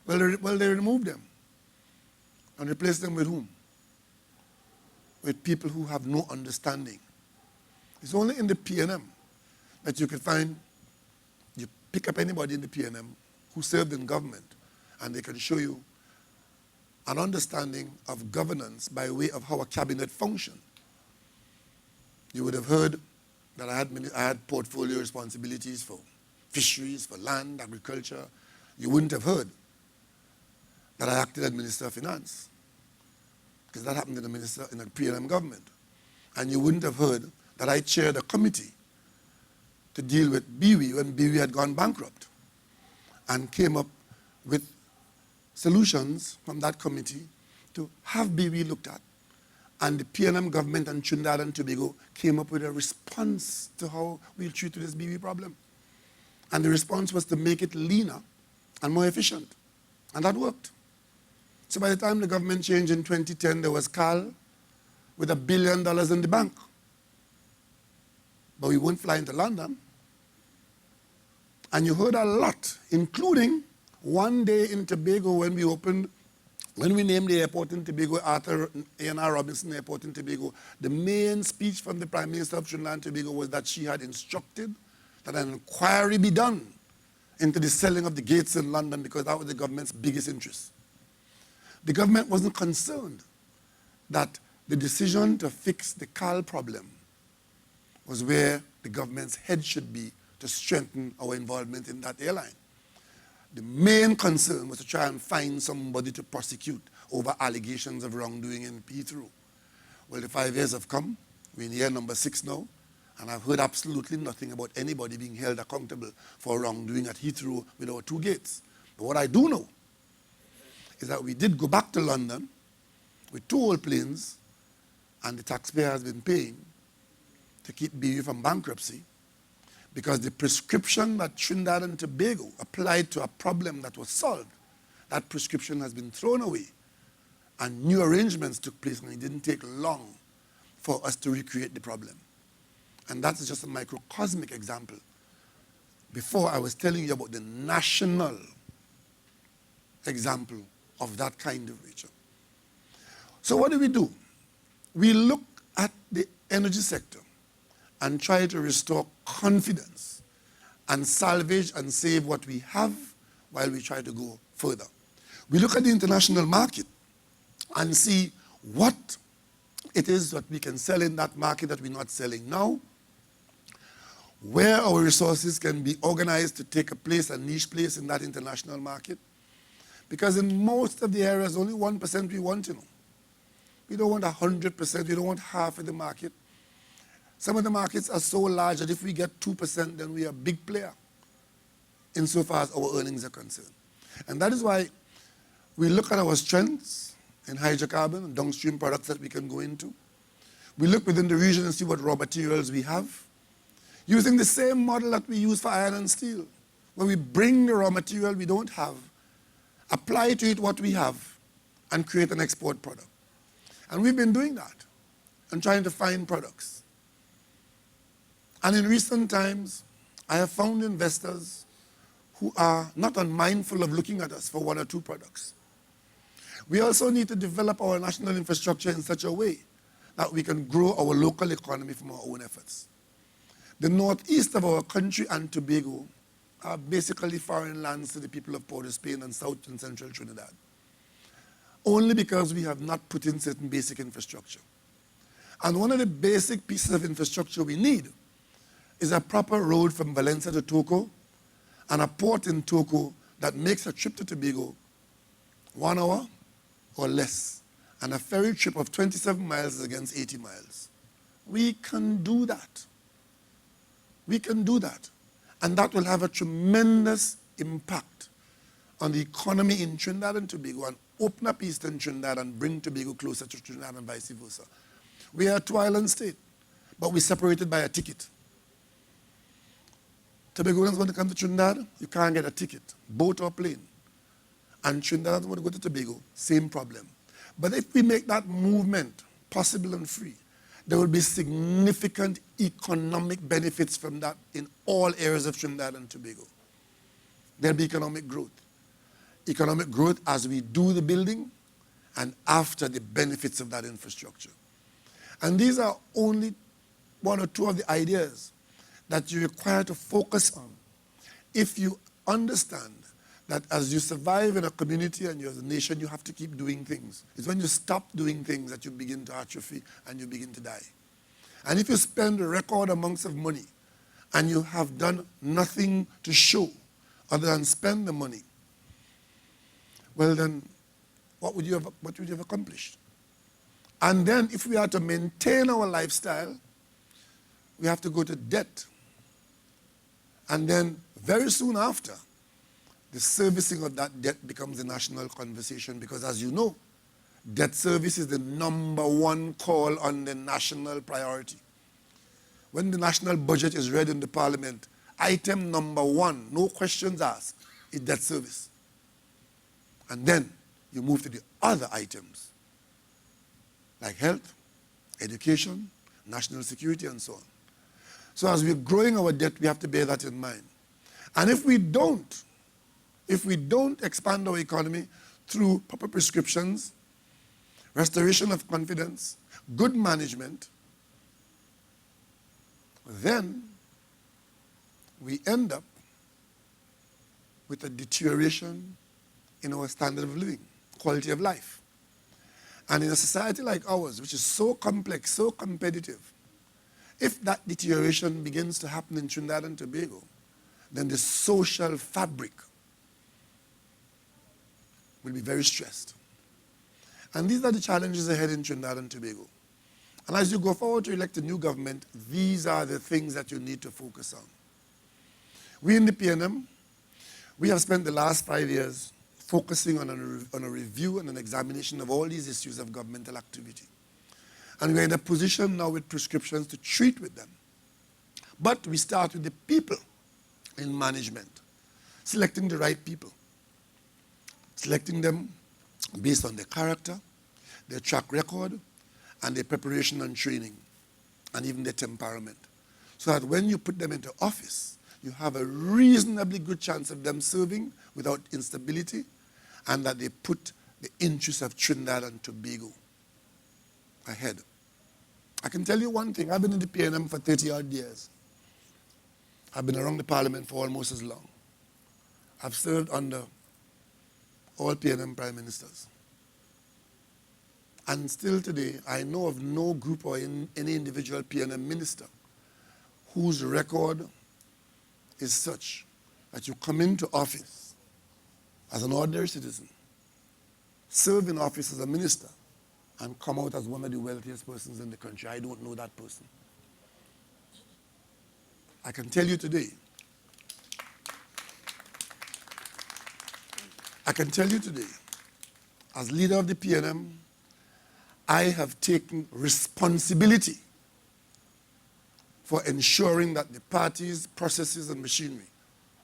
Well, they removed them and replaced them with whom? With people who have no understanding. It's only in the P&M that you can find, you pick up anybody in the P&M who served in government, and they can show you an understanding of governance by way of how a cabinet functioned. You would have heard that I had portfolio responsibilities for fisheries, for land, agriculture. You wouldn't have heard that I acted as Minister of Finance, because that happened in the P&M government. And you wouldn't have heard that I chaired a committee to deal with BWI when BWI had gone bankrupt, and came up with solutions from that committee to have BWI looked at. And the P&M government and Trinidad and Tobago came up with a response to how we'll treat this BWI problem. And the response was to make it leaner and more efficient. And that worked. So by the time the government changed in 2010, there was Carl with $1 billion in the bank. But we won't fly into London. And you heard a lot, including one day in Tobago when we named the airport in Tobago, Arthur A&R Robinson Airport in Tobago, the main speech from the Prime Minister of Trinidad and Tobago was that she had instructed that an inquiry be done into the selling of the gates in London, because that was the government's biggest interest. The government wasn't concerned that the decision to fix the CAL problem was where the government's head should be to strengthen our involvement in that airline. The main concern was to try and find somebody to prosecute over allegations of wrongdoing in Heathrow. Well, the 5 years have come. We're in year number 6 now, and I've heard absolutely nothing about anybody being held accountable for wrongdoing at Heathrow with our 2 gates. But what I do know is that we did go back to London with 2 old planes, and the taxpayer has been paying to keep BU from bankruptcy, because the prescription that Trinidad and Tobago applied to a problem that was solved, that prescription has been thrown away, and new arrangements took place, and it didn't take long for us to recreate the problem. And that's just a microcosmic example. Before, I was telling you about the national example of that kind of nature. So what do? We look at the energy sector and try to restore confidence and salvage and save what we have while we try to go further. We look at the international market and see what it is that we can sell in that market that we're not selling now, where our resources can be organized to take a niche place in that international market. Because in most of the areas, only 1% we want, We don't want 100%, we don't want half of the market. Some of the markets are so large that if we get 2%, then we are a big player insofar as our earnings are concerned. And that is why we look at our strengths in hydrocarbon and downstream products that we can go into. We look within the region and see what raw materials we have, using the same model that we use for iron and steel. When we bring the raw material we don't have, apply to it what we have, and create an export product. And we've been doing that and trying to find products. And in recent times, I have found investors who are not unmindful of looking at us for 1 or 2 products. We also need to develop our national infrastructure in such a way that we can grow our local economy from our own efforts. The northeast of our country and Tobago are basically foreign lands to the people of Port of Spain and South and Central Trinidad, only because we have not put in certain basic infrastructure. And one of the basic pieces of infrastructure we need is a proper road from Valencia to Toco and a port in Toco that makes a trip to Tobago 1 hour or less, and a ferry trip of 27 miles is against 80 miles. We can do that. We can do that. And that will have a tremendous impact on the economy in Trinidad and Tobago and open up Eastern Trinidad and bring Tobago closer to Trinidad and vice versa. We are a two-island state, but we're separated by a ticket. Tobagoans want to come to Trinidad, you can't get a ticket, boat or plane. And Trinidad want to go to Tobago, same problem. But if we make that movement possible and free, there will be significant economic benefits from that in all areas of Trinidad and Tobago. There'll be economic growth. Economic growth as we do the building and after the benefits of that infrastructure. And these are only one or two of the ideas that you require to focus on if you understand that as you survive in a community and you're a nation, you have to keep doing things. It's when you stop doing things that you begin to atrophy and you begin to die. And if you spend a record amounts of money and you have done nothing to show other than spend the money, well then, what would you have accomplished? And then if we are to maintain our lifestyle, we have to go to debt. And then very soon after, the servicing of that debt becomes a national conversation because, as you know, debt service is the #1 call on the national priority. When the national budget is read in the parliament, item #1, no questions asked, is debt service. And then you move to the other items, like health, education, national security, and so on. So as we're growing our debt, we have to bear that in mind. And if we don't expand our economy through proper prescriptions, restoration of confidence, good management, then we end up with a deterioration in our standard of living, quality of life. And in a society like ours, which is so complex, so competitive, if that deterioration begins to happen in Trinidad and Tobago, then the social fabric will be very stressed. And these are the challenges ahead in Trinidad and Tobago. And as you go forward to elect a new government, these are the things that you need to focus on. We in the PNM, we have spent the last 5 years focusing on a review and an examination of all these issues of governmental activity. And we're in a position now with prescriptions to treat with them. But we start with the people in management, selecting the right people, selecting them based on their character, their track record, and their preparation and training, and even their temperament. So that when you put them into office, you have a reasonably good chance of them serving without instability, and that they put the interests of Trinidad and Tobago ahead. I can tell you one thing, I've been in the PNM for 30-odd years. I've been around the parliament for almost as long. I've served under all PNM prime ministers. And still today, I know of no group or any individual PNM minister whose record is such that you come into office as an ordinary citizen, serve in office as a minister, and come out as one of the wealthiest persons in the country. I don't know that person. I can tell you today, as leader of the PNM, I have taken responsibility for ensuring that the party's processes and machinery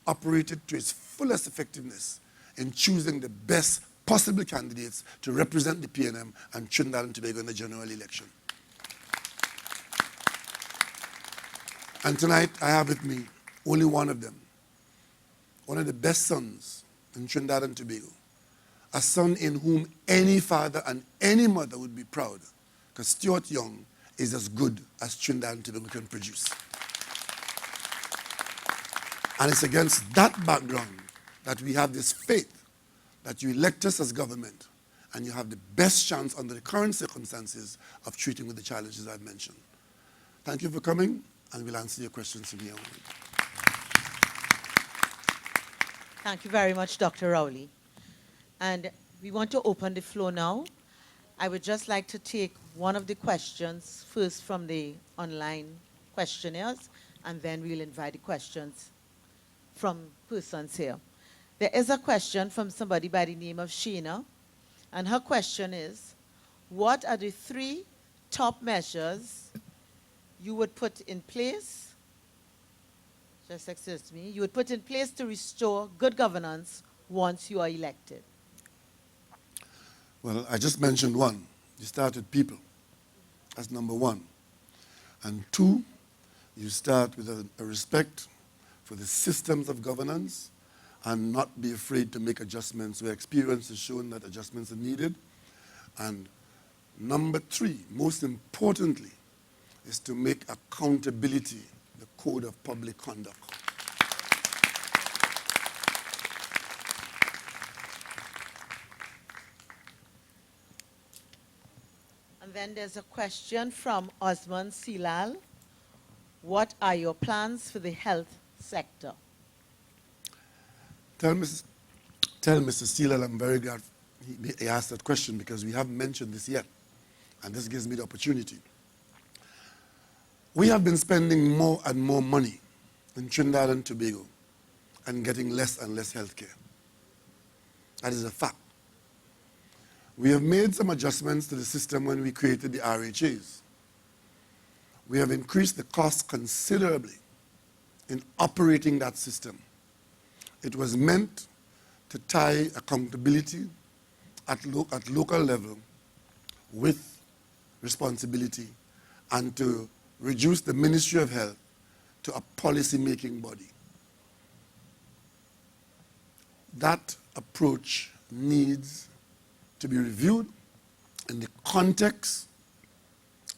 operated to its fullest effectiveness in choosing the best possible candidates to represent the PNM and Trinidad and Tobago in the general election. And tonight I have with me only one of them, one of the best sons in Trinidad and Tobago, a son in whom any father and any mother would be proud, because Stuart Young is as good as Trinidad and Tobago can produce. And it's against that background that we have this faith that you elect us as government and you have the best chance under the current circumstances of treating with the challenges I've mentioned. Thank you for coming, and we'll answer your questions from here on. Thank you very much, Dr. Rowley. And we want to open the floor now. I would just like to take one of the questions first from the online questionnaires, and then we'll invite the questions from persons here. There is a question from somebody by the name of Sheena, and her question is, what are the 3 top measures you would put in place, just excuse me, you would put in place to restore good governance once you are elected? Well, I just mentioned one. You start with people. That's number 1. And 2, you start with a respect for the systems of governance and not be afraid to make adjustments where experience has shown that adjustments are needed. And number 3, most importantly, is to make accountability the code of public conduct. And then there's a question from Osman Silal. What are your plans for the health sector? Tell Mr. Steele I'm very glad he asked that question because we haven't mentioned this yet, and this gives me the opportunity. We have been spending more and more money in Trinidad and Tobago and getting less and less health care. That is a fact. We have made some adjustments to the system when we created the RHAs. We have increased the cost considerably in operating that system. It was meant to tie accountability at local level with responsibility and to reduce the Ministry of Health to a policy-making body. That approach needs to be reviewed in the context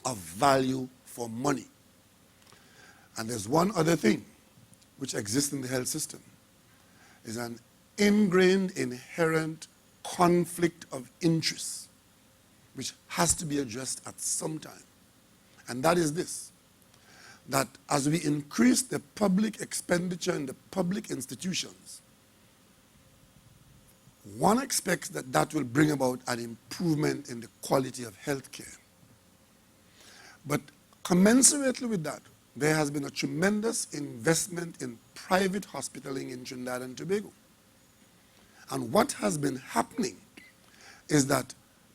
of value for money. And there's one other thing which exists in the health system, is an ingrained, inherent conflict of interest, which has to be addressed at some time. And that is this, that as we increase the public expenditure in the public institutions, one expects that that will bring about an improvement in the quality of health care. But commensurately with that, there has been a tremendous investment in private hospitaling in Trinidad and Tobago. And what has been happening is that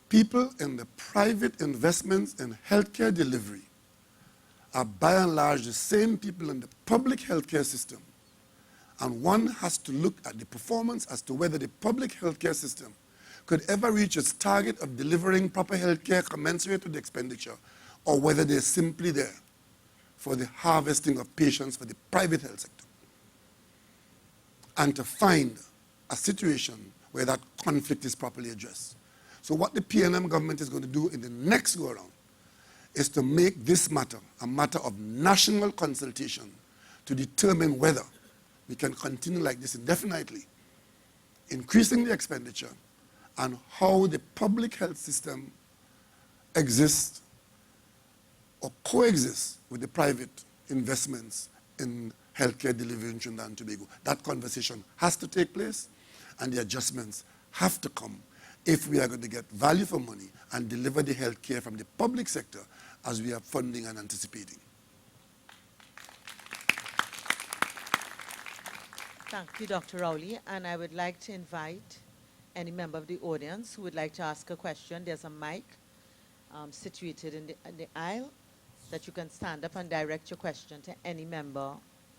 people in the private investments in healthcare delivery are by and large the same people in the public healthcare system. And one has to look at the performance as to whether the public healthcare system could ever reach its target of delivering proper healthcare commensurate with the expenditure, or whether they're simply there for the harvesting of patients for the private health sector. And to find a situation where that conflict is properly addressed. So what the PNM government is going to do in the next go-around is to make this matter a matter of national consultation to determine whether we can continue like this indefinitely, increasing the expenditure, and how the public health system exists or coexists with the private investments in healthcare delivery in Trinidad and Tobago. That conversation has to take place, and the adjustments have to come if we are going to get value for money and deliver the healthcare from the public sector as we are funding and anticipating. Thank you, Dr. Rowley. And I would like to invite any member of the audience who would like to ask a question. There's a mic situated in the aisle that you can stand up and direct your question to any member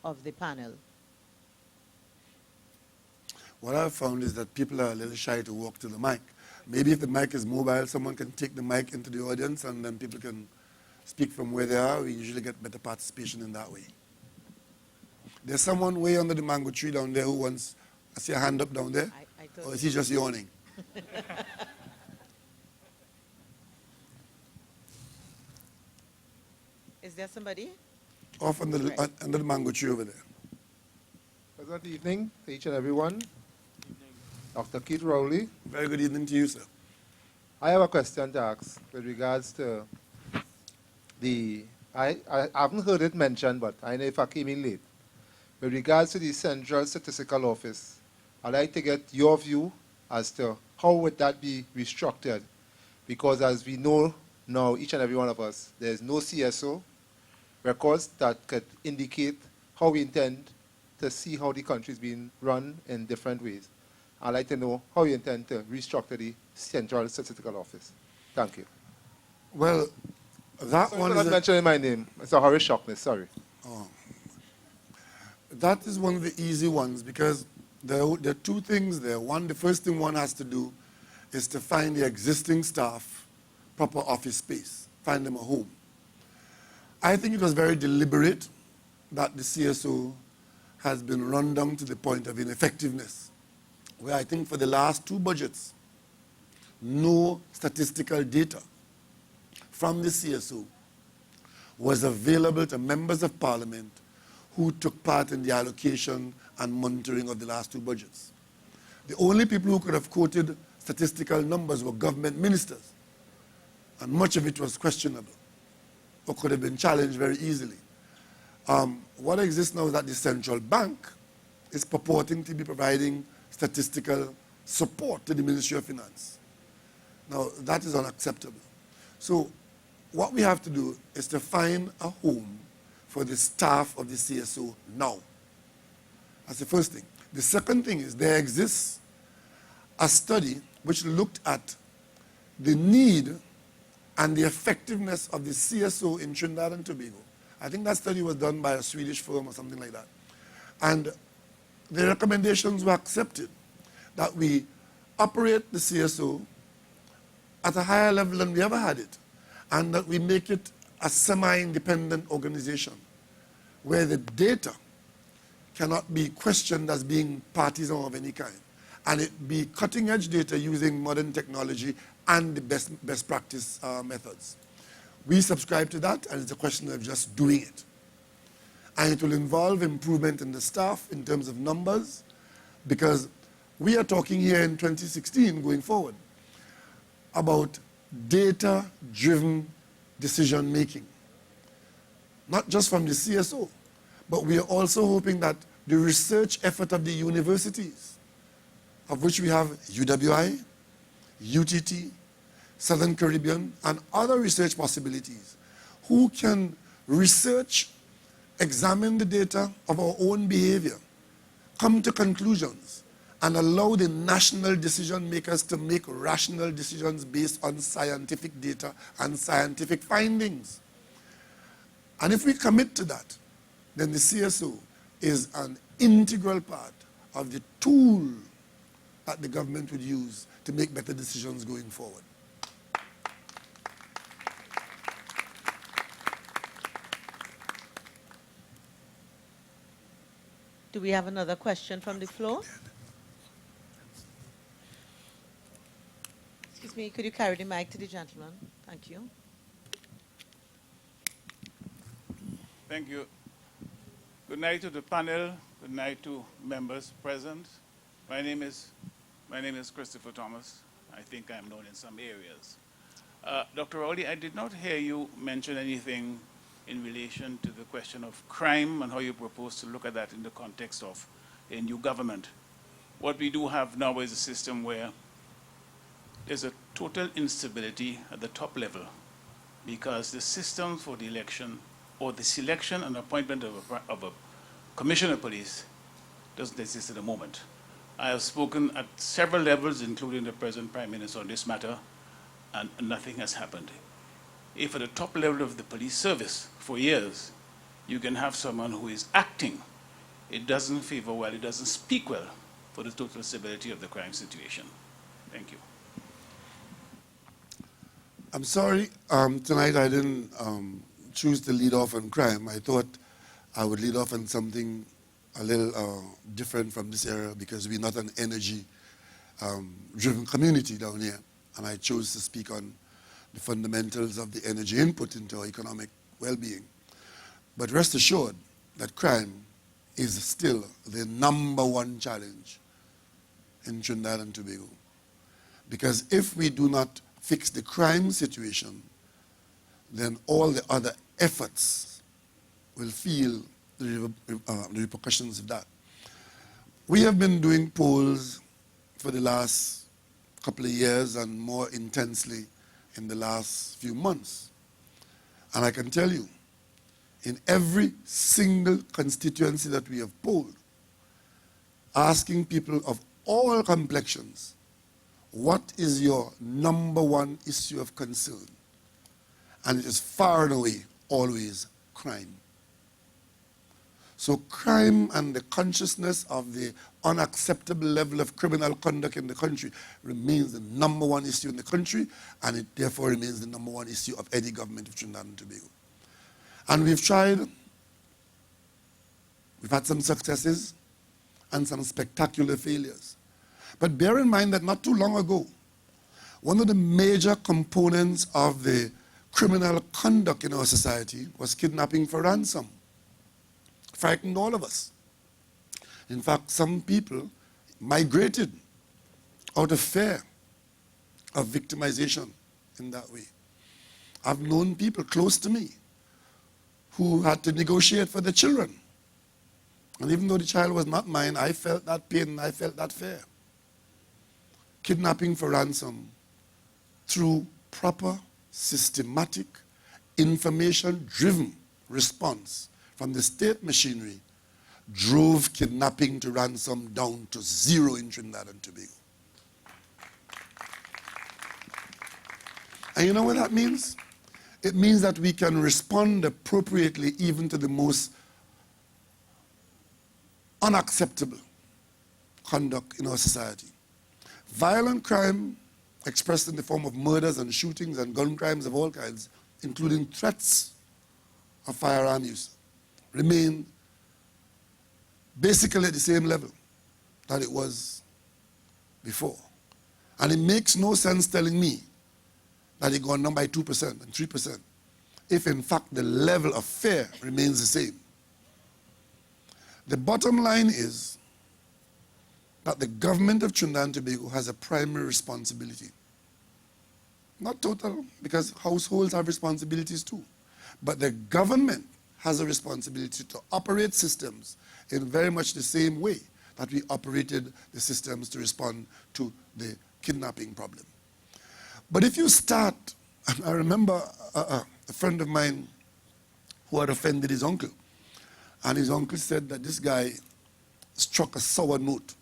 of the panel. What I've found is that people are a little shy to walk to the mic. Maybe if the mic is mobile, someone can take the mic into the audience and then people can speak from where they are. We usually get better participation in that way. There's someone way under the mango tree down there who wants, I see a hand up down there. Or is he just yawning? Is there somebody? Off under the mango tree over there. Pleasant evening to each and everyone. Dr. Keith Rowley. Very good evening to you, sir. I have a question to ask with regards to I haven't heard it mentioned, but I know if I came in late. With regards to the Central Statistical Office, I'd like to get your view as to how would that be restructured? Because as we know now, each and every one of us, there's no CSO records that could indicate how we intend to see how the country is being run in different ways. I'd like to know how you intend to restructure the Central Statistical Office. Thank you. Well, that Sorry one for not is mentioning my name. It's a Horace Shockness, sorry. that is one of the easy ones because there are two things there. One, the first thing one has to do is to find the existing staff proper office space, find them a home. I think it was very deliberate that the CSO has been run down to the point of ineffectiveness, where I think for the last two budgets, no statistical data from the CSO was available to members of parliament who took part in the allocation and monitoring of the last two budgets. The only people who could have quoted statistical numbers were government ministers, and much of it was questionable or could have been challenged very easily. What exists now is that the central bank is purporting to be providing statistical support to the Ministry of Finance. Now, that is unacceptable. So what we have to do is to find a home for the staff of the CSO now. That's the first thing. The second thing is there exists a study which looked at the need and the effectiveness of the CSO in Trinidad and Tobago. I think that study was done by a Swedish firm or something like that. And the recommendations were accepted that we operate the CSO at a higher level than we ever had it, and that we make it a semi-independent organization where the data cannot be questioned as being partisan of any kind, and it be cutting-edge data using modern technology and the best practice methods. We subscribe to that, and it's a question of just doing it. And it will involve improvement in the staff in terms of numbers, because we are talking here in 2016 going forward about data-driven decision-making, not just from the CSO, but we are also hoping that the research effort of the universities, of which we have UWI, UTT, Southern Caribbean, and other research possibilities, who can research, examine the data of our own behavior, come to conclusions, and allow the national decision makers to make rational decisions based on scientific data and scientific findings. And if we commit to that, then the CSO is an integral part of the tool that the government would use to make better decisions going forward. Do we have another question from the floor? Excuse me, could you carry the mic to the gentleman? Thank you. Thank you. Good night to the panel. Good night to members present. My name is Christopher Thomas. I think I'm known in some areas. Dr. Rowley, I did not hear you mention anything in relation to the question of crime and how you propose to look at that in the context of a new government. What we do have now is a system where there's a total instability at the top level because the system for the election or the selection and appointment of a commissioner of police doesn't exist at the moment. I have spoken at several levels, including the present Prime Minister, on this matter, and nothing has happened. If at the top level of the police service for years, you can have someone who is acting, it doesn't favor well, it doesn't speak well for the total stability of the crime situation. Thank you. I'm sorry, tonight I didn't choose to lead off on crime. I thought I would lead off on something a little different from this area because we're not an energy-driven community down here. And I chose to speak on the fundamentals of the energy input into our economic well-being. But rest assured that crime is still the #1 challenge in Trinidad and Tobago. Because if we do not fix the crime situation, then all the other efforts will feel the repercussions of that. We have been doing polls for the last couple of years and more intensely in the last few months. And I can tell you, in every single constituency that we have polled, asking people of all complexions, what is your #1 issue of concern? And it is far and away always crime. So crime and the consciousness of the unacceptable level of criminal conduct in the country remains the #1 issue in the country, and it therefore remains the #1 issue of any government of Trinidad and Tobago. And we've tried, we've had some successes and some spectacular failures. But bear in mind that not too long ago, one of the major components of the criminal conduct in our society was kidnapping for ransom. Frightened all of us. In fact, some people migrated out of fear of victimization in that way. I've known people close to me who had to negotiate for their children. And even though the child was not mine, I felt that pain and I felt that fear. Kidnapping for ransom through proper, systematic, information-driven response from the state machinery drove kidnapping to ransom down to 0 in Trinidad and Tobago. And you know what that means? It means that we can respond appropriately even to the most unacceptable conduct in our society. Violent crime expressed in the form of murders and shootings and gun crimes of all kinds, including threats of firearm use, remain basically at the same level that it was before. And it makes no sense telling me that it gone down by 2% and 3%, if in fact the level of fear remains the same. The bottom line is that the government of Trinidad and Tobago has a primary responsibility. Not total, because households have responsibilities too. But the government has a responsibility to operate systems in very much the same way that we operated the systems to respond to the kidnapping problem. But if you start, and I remember a friend of mine who had offended his uncle, and his uncle said that this guy struck a sour note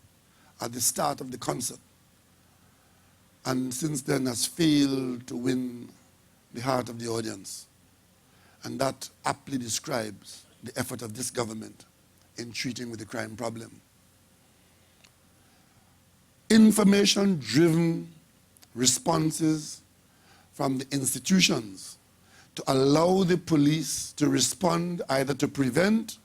at the start of the concert, and since then has failed to win the heart of the audience. And that aptly describes the effort of this government in treating with the crime problem. Information-driven responses from the institutions to allow the police to respond either to prevent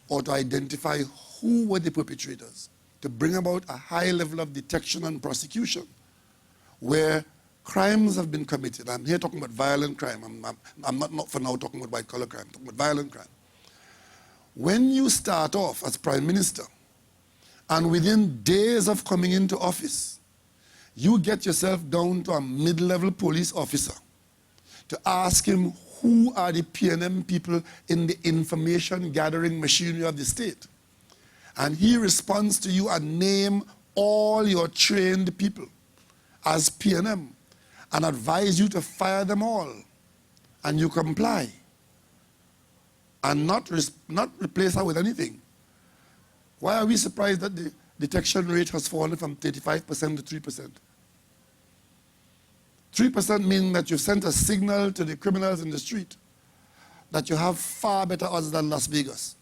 or to identify who were the perpetrators, to bring about a high level of detection and prosecution where crimes have been committed. I'm here talking about violent crime. I'm not for now talking about white-collar crime. I'm talking about violent crime. When you start off as Prime Minister, and within days of coming into office, you get yourself down to a mid-level police officer to ask him who are the PNM people in the information gathering machinery of the state. And he responds to you and name all your trained people as PNM and advise you to fire them all. And you comply and not replace her with anything. Why are we surprised that the detection rate has fallen from 35% to 3%? 3% means that you've sent a signal to the criminals in the street that you have far better odds than Las Vegas.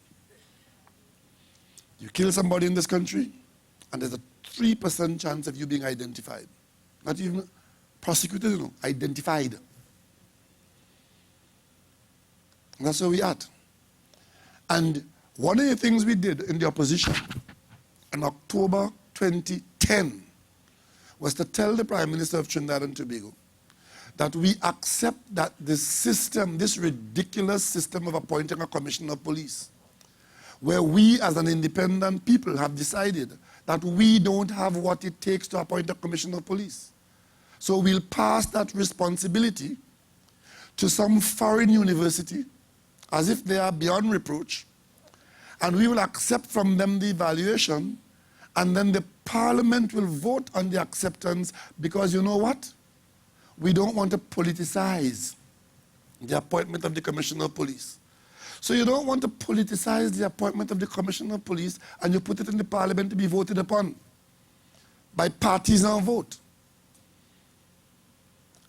You kill somebody in this country, and there's a 3% chance of you being identified. Not even prosecuted, no, identified. And that's where we at. And one of the things we did in the opposition in October 2010 was to tell the Prime Minister of Trinidad and Tobago that we accept that this system, this ridiculous system of appointing a commissioner of police, where we as an independent people have decided that we don't have what it takes to appoint a commissioner of police. So we'll pass that responsibility to some foreign university as if they are beyond reproach, and we will accept from them the evaluation, and then the Parliament will vote on the acceptance, because you know what? We don't want to politicize the appointment of the Commissioner of Police. So you don't want to politicize the appointment of the Commissioner of Police and you put it in the Parliament to be voted upon by partisan vote.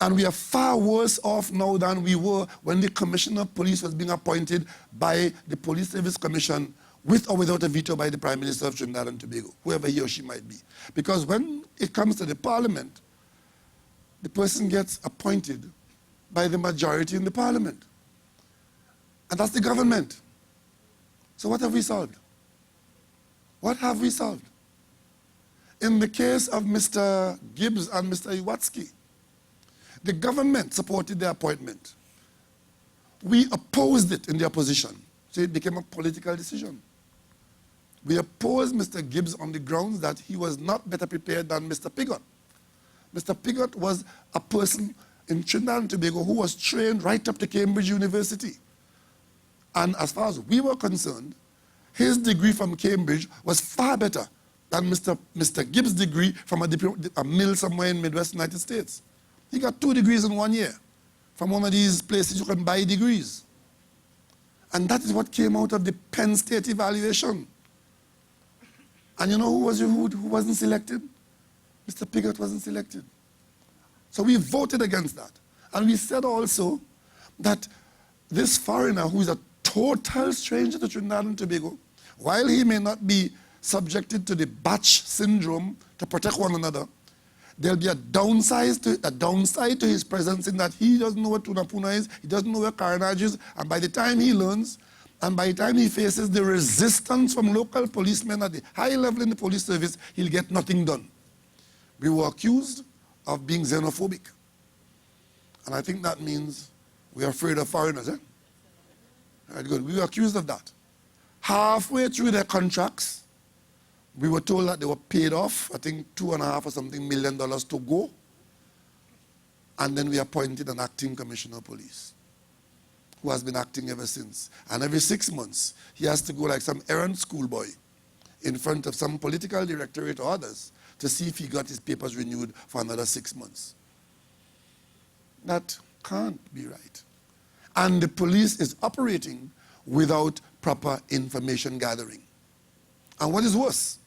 And we are far worse off now than we were when the Commissioner of Police was being appointed by the Police Service Commission with or without a veto by the Prime Minister of Trinidad and Tobago, whoever he or she might be. Because when it comes to the Parliament, the person gets appointed by the majority in the Parliament. And that's the government. So what have we solved? What have we solved? In the case of Mr. Gibbs and Mr. Iwatsky, the government supported the appointment. We opposed it in the opposition, so it became a political decision. We opposed Mr. Gibbs on the grounds that he was not better prepared than Mr. Pigott. Mr. Pigott was a person in Trinidad and Tobago who was trained right up to Cambridge University. And as far as we were concerned, his degree from Cambridge was far better than Mr. Gibbs' degree from a mill somewhere in Midwest United States. He got 2 degrees in 1 year from one of these places you can buy degrees. And that is what came out of the Penn State evaluation. And you know who wasn't selected? Mr. Pigott wasn't selected. So we voted against that. And we said also that this foreigner, who is a total stranger to Trinidad and Tobago, while he may not be subjected to the batch syndrome to protect one another, there'll be a downside to his presence in that he doesn't know what Tunapuna is, he doesn't know where Karanaj is, and by the time he learns, and by the time he faces the resistance from local policemen at the high level in the police service, he'll get nothing done. We were accused of being xenophobic. And I think that means we're afraid of foreigners, eh? All right, good. We were accused of that. Halfway through their contracts, we were told that they were paid off, I think $2.5 or something million to go. And then we appointed an acting commissioner of police, who has been acting ever since. And every 6 months, he has to go like some errant schoolboy in front of some political directorate or others to see if he got his papers renewed for another 6 months. That can't be right. And the police is operating without proper information gathering. And what is worse,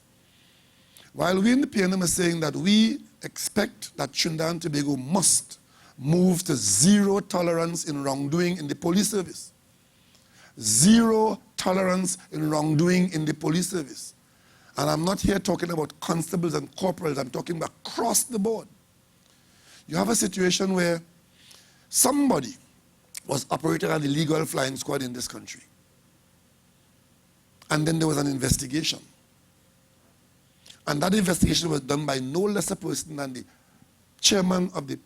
while we in the PNM are saying that we expect that Trinidad and Tobago must move to zero tolerance in wrongdoing in the police service. Zero tolerance in wrongdoing in the police service. And I'm not here talking about constables and corporals, I'm talking about across the board. You have a situation where somebody was operating an illegal flying squad in this country. And then there was an investigation. And that investigation was done by no less a person than the chairman of the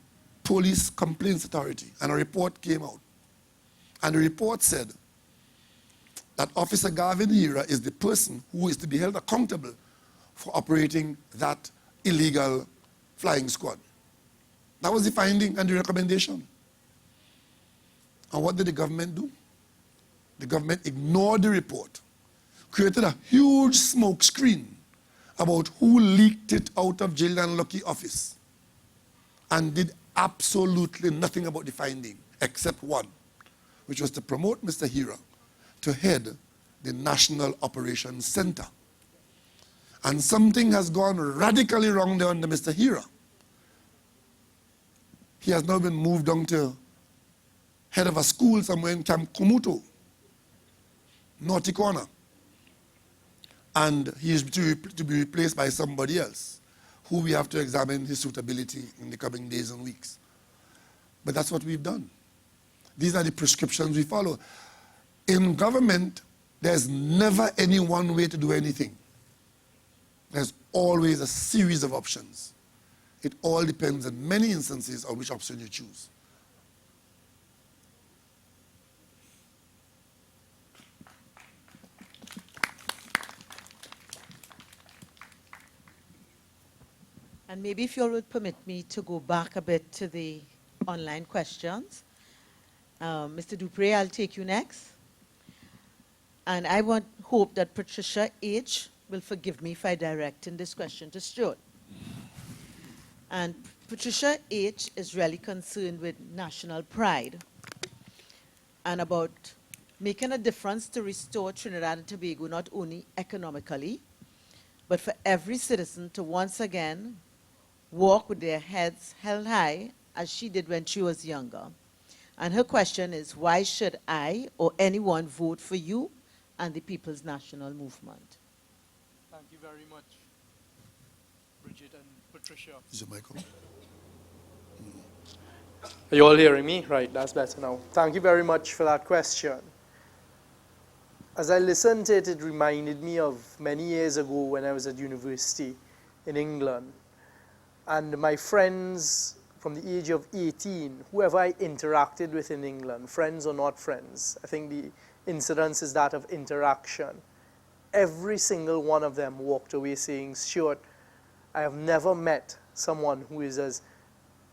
Police Complaints Authority. And a report came out. And the report said that Officer Garvin Hira is the person who is to be held accountable for operating that illegal flying squad. That was the finding and the recommendation. And what did the government do? The government ignored the report, created a huge smoke screen about who leaked it out of Gillian Lucky office, and did absolutely nothing about the finding, except one, which was to promote Mr. Hira to head the National Operations Center. And something has gone radically wrong there under Mr. Hira. He has now been moved on to head of a school somewhere in Camp Kumuto, Naughty Corner. And he is to be replaced by somebody else, who we have to examine his suitability in the coming days and weeks. But that's what we've done. These are the prescriptions we follow. In government, there's never any one way to do anything. There's always a series of options. It all depends in many instances on which option you choose. And maybe if you all would permit me to go back a bit to the online questions. Mr. Dupre, I'll take you next. And I hope that Patricia H. will forgive me if I directing this question to Stuart. And Patricia H. is really concerned with national pride and about making a difference to restore Trinidad and Tobago not only economically, but for every citizen to once again walk with their heads held high as she did when she was younger. And her question is, why should I or anyone vote for you and the People's National Movement? Thank you very much, Bridget and Patricia. Is it Michael? Are you all hearing me? Right, that's better now. Thank you very much for that question. As I listened to it, it reminded me of many years ago when I was at university in England. And my friends from the age of 18, whoever I interacted with in England, friends or not friends, I think the incidence is that of interaction. Every single one of them walked away saying, Stuart, I have never met someone who is as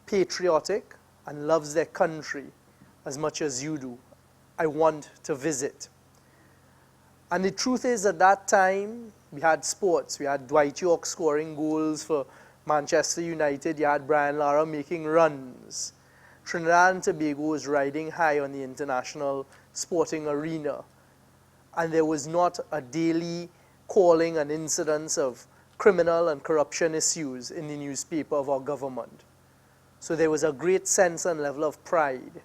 patriotic and loves their country as much as you do. I want to visit. And the truth is, at that time, we had sports. We had Dwight York scoring goals for Manchester United. You had Brian Lara making runs. Trinidad and Tobago was riding high on the international sporting arena. And there was not a daily calling and incidence of criminal and corruption issues in the newspaper of our government. So there was a great sense and level of pride.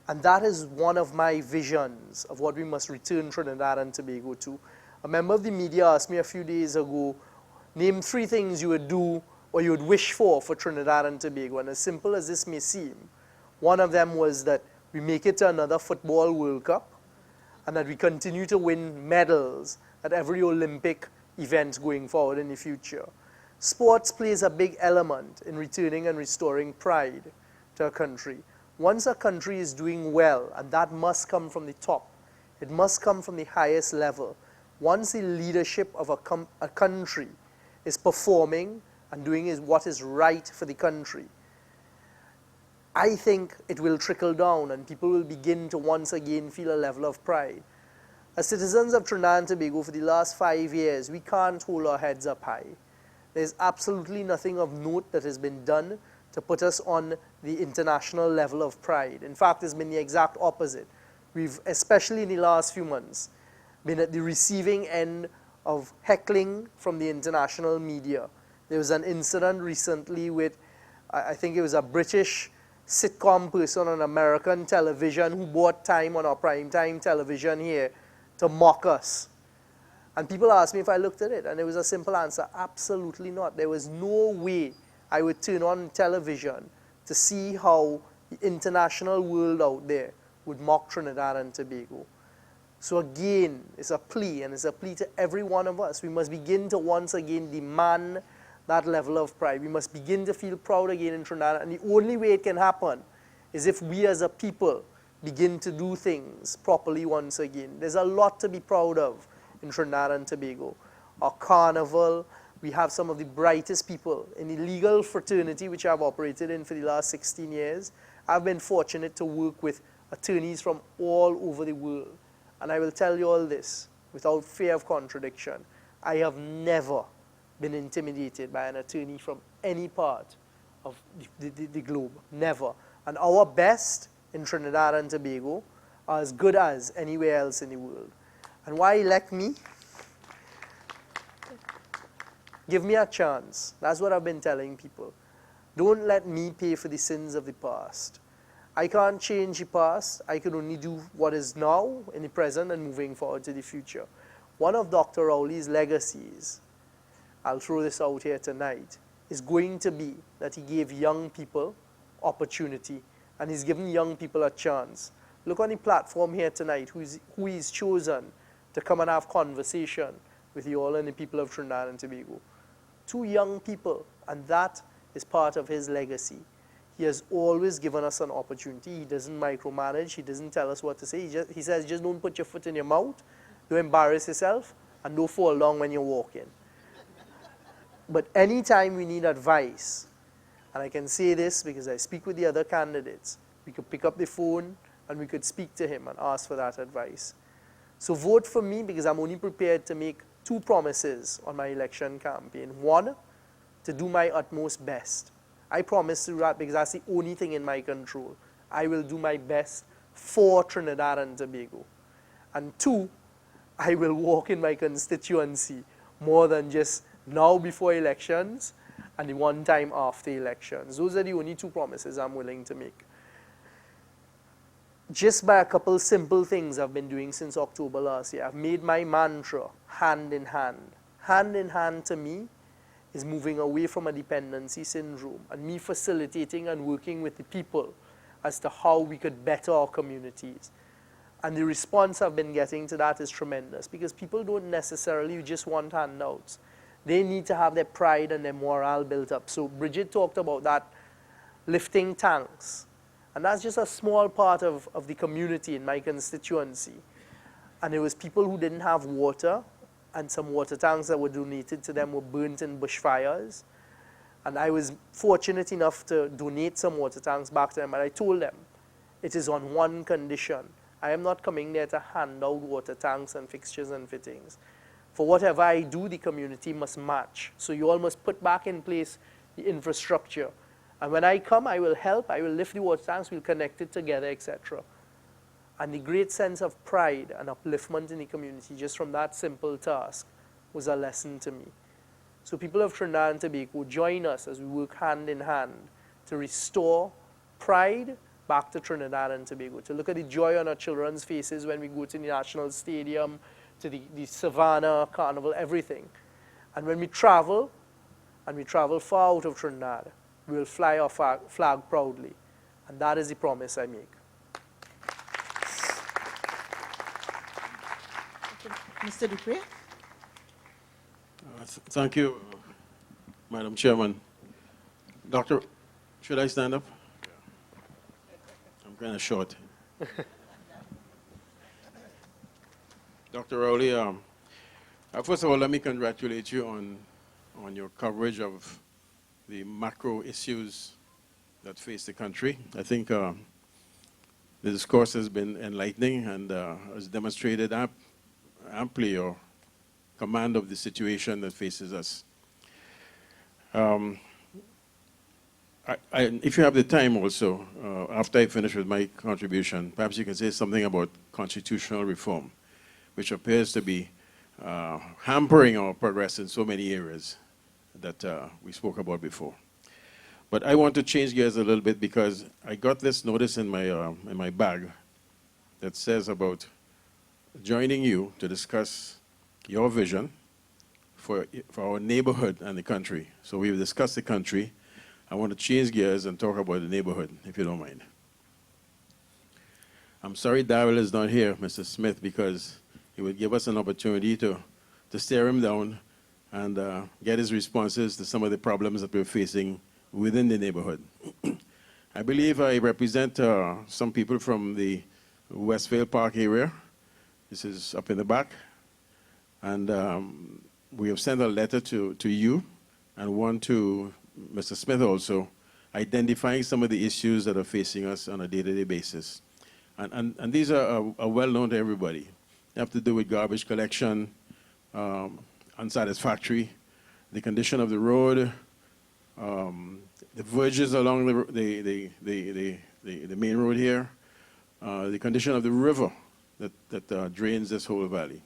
And that is one of my visions of what we must return Trinidad and Tobago to. A member of the media asked me a few days ago, name 3 things you would do or you would wish for Trinidad and Tobago. And as simple as this may seem, one of them was that we make it to another Football World Cup and that we continue to win medals at every Olympic event going forward in the future. Sports plays a big element in returning and restoring pride to a country. Once a country is doing well, and that must come from the top, it must come from the highest level. Once the leadership of a country is performing and doing what is right for the country, I think it will trickle down and people will begin to once again feel a level of pride. As citizens of Trinidad and Tobago for the last 5 years, we can't hold our heads up high. There's absolutely nothing of note that has been done to put us on the international level of pride. In fact, it's been the exact opposite. We've, especially in the last few months, been at the receiving end of heckling from the international media. There was an incident recently with, I think it was a British sitcom person on American television who bought time on our primetime television here to mock us. And people asked me if I looked at it, and it was a simple answer, absolutely not. There was no way I would turn on television to see how the international world out there would mock Trinidad and Tobago. So again, it's a plea, and it's a plea to every one of us. We must begin to once again demand that level of pride. We must begin to feel proud again in Trinidad, and the only way it can happen is if we as a people begin to do things properly once again. There's a lot to be proud of in Trinidad and Tobago. Our carnival, we have some of the brightest people in the legal fraternity which I've operated in for the last 16 years. I've been fortunate to work with attorneys from all over the world. And I will tell you all this without fear of contradiction. I have never been intimidated by an attorney from any part of the globe. Never. And our best in Trinidad and Tobago are as good as anywhere else in the world. And why elect me? Give me a chance. That's what I've been telling people. Don't let me pay for the sins of the past. I can't change the past. I can only do what is now in the present and moving forward to the future. One of Dr. Rowley's legacies, I'll throw this out here tonight, is going to be that he gave young people opportunity, and he's given young people a chance. Look on the platform here tonight, who he's chosen to come and have conversation with you all and the people of Trinidad and Tobago. 2 young people, and that is part of his legacy. He has always given us an opportunity. He doesn't micromanage. He doesn't tell us what to say. He says, just don't put your foot in your mouth, don't embarrass yourself, and don't fall down when you're walking. But anytime we need advice, and I can say this because I speak with the other candidates, we could pick up the phone and we could speak to him and ask for that advice. So vote for me because I'm only prepared to make 2 promises on my election campaign. One, to do my utmost best. I promise to do that because that's the only thing in my control. I will do my best for Trinidad and Tobago. And 2, I will walk in my constituency more than just now before elections and the one time after elections. Those are the only 2 promises I'm willing to make. Just by a couple simple things I've been doing since October last year, I've made my mantra hand in hand. Hand in hand to me is moving away from a dependency syndrome and me facilitating and working with the people as to how we could better our communities. And the response I've been getting to that is tremendous because people don't necessarily just want handouts. They need to have their pride and their morale built up. So Bridget talked about that, lifting tanks. And that's just a small part of the community in my constituency. And there was people who didn't have water, and some water tanks that were donated to them were burnt in bushfires. And I was fortunate enough to donate some water tanks back to them, and I told them, it is on one condition. I am not coming there to hand out water tanks and fixtures and fittings. For whatever I do, the community must match. So you all must put back in place the infrastructure. And when I come, I will help, I will lift the water tanks, we'll connect it together, etc. And the great sense of pride and upliftment in the community just from that simple task was a lesson to me. So people of Trinidad and Tobago, join us as we work hand in hand to restore pride back to Trinidad and Tobago, to look at the joy on our children's faces when we go to the National Stadium, to the Savannah, Carnival, everything. And when we travel, and we travel far out of Trinidad, we will fly our flag proudly. And that is the promise I make. Mr. Dupree? Thank you, Madam Chairman. Doctor, should I stand up? I'm kind of short. Dr. Rowley, first of all, let me congratulate you on your coverage of the macro issues that face the country. I think the discourse has been enlightening and has demonstrated amply your command of the situation that faces us. If you have the time also, after I finish with my contribution, perhaps you can say something about constitutional reform, which appears to be hampering our progress in so many areas that we spoke about before. But I want to change gears a little bit because I got this notice in my bag that says about joining you to discuss your vision for our neighborhood and the country. So we've discussed the country. I want to change gears and talk about the neighborhood, if you don't mind. I'm sorry Darryl is not here, Mr. Smith, because he would give us an opportunity to stare him down and get his responses to some of the problems that we're facing within the neighborhood. I believe I represent some people from the Westvale Park area. This is up in the back. And we have sent a letter to you and one to Mr. Smith also, identifying some of the issues that are facing us on a day-to-day basis. And these are well known to everybody. They have to do with garbage collection, unsatisfactory, the condition of the road, the verges along the main road here, the condition of the river that drains this whole valley.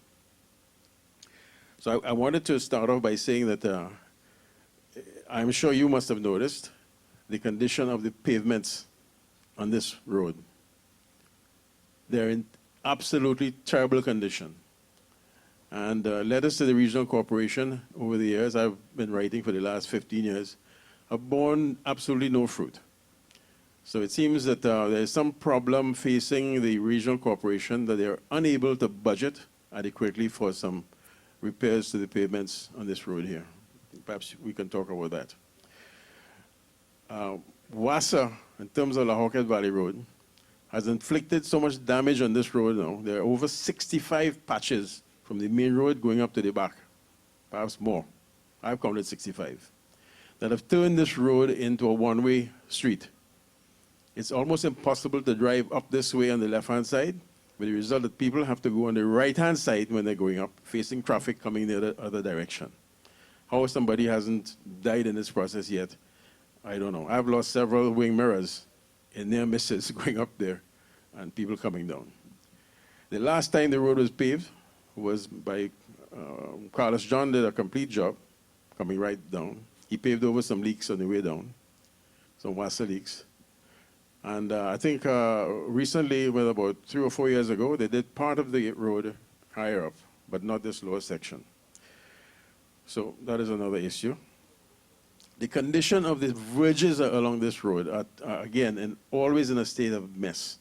So I wanted to start off by saying that I'm sure you must have noticed the condition of the pavements on this road. They're in absolutely terrible condition. And letters to the regional corporation over the years, I've been writing for the last 15 years, have borne absolutely no fruit. So it seems that there's some problem facing the regional corporation that they're unable to budget adequately for some repairs to the pavements on this road here. Perhaps we can talk about that. WASA, in terms of La Hawkett Valley Road, has inflicted so much damage on this road now. There are over 65 patches from the main road going up to the back, perhaps more. I've counted 65, that have turned this road into a one-way street. It's almost impossible to drive up this way on the left-hand side, with the result that people have to go on the right-hand side when they're going up, facing traffic coming the other direction. How somebody hasn't died in this process yet, I don't know. I've lost several wing mirrors in near misses going up there and people coming down. The last time the road was paved was by Carlos John did a complete job coming right down. He paved over some leaks on the way down, some wasser leaks. And I think recently, well, about 3 or 4 years ago, they did part of the road higher up, but not this lower section. So that is another issue. The condition of the bridges along this road are again, always in a state of mess.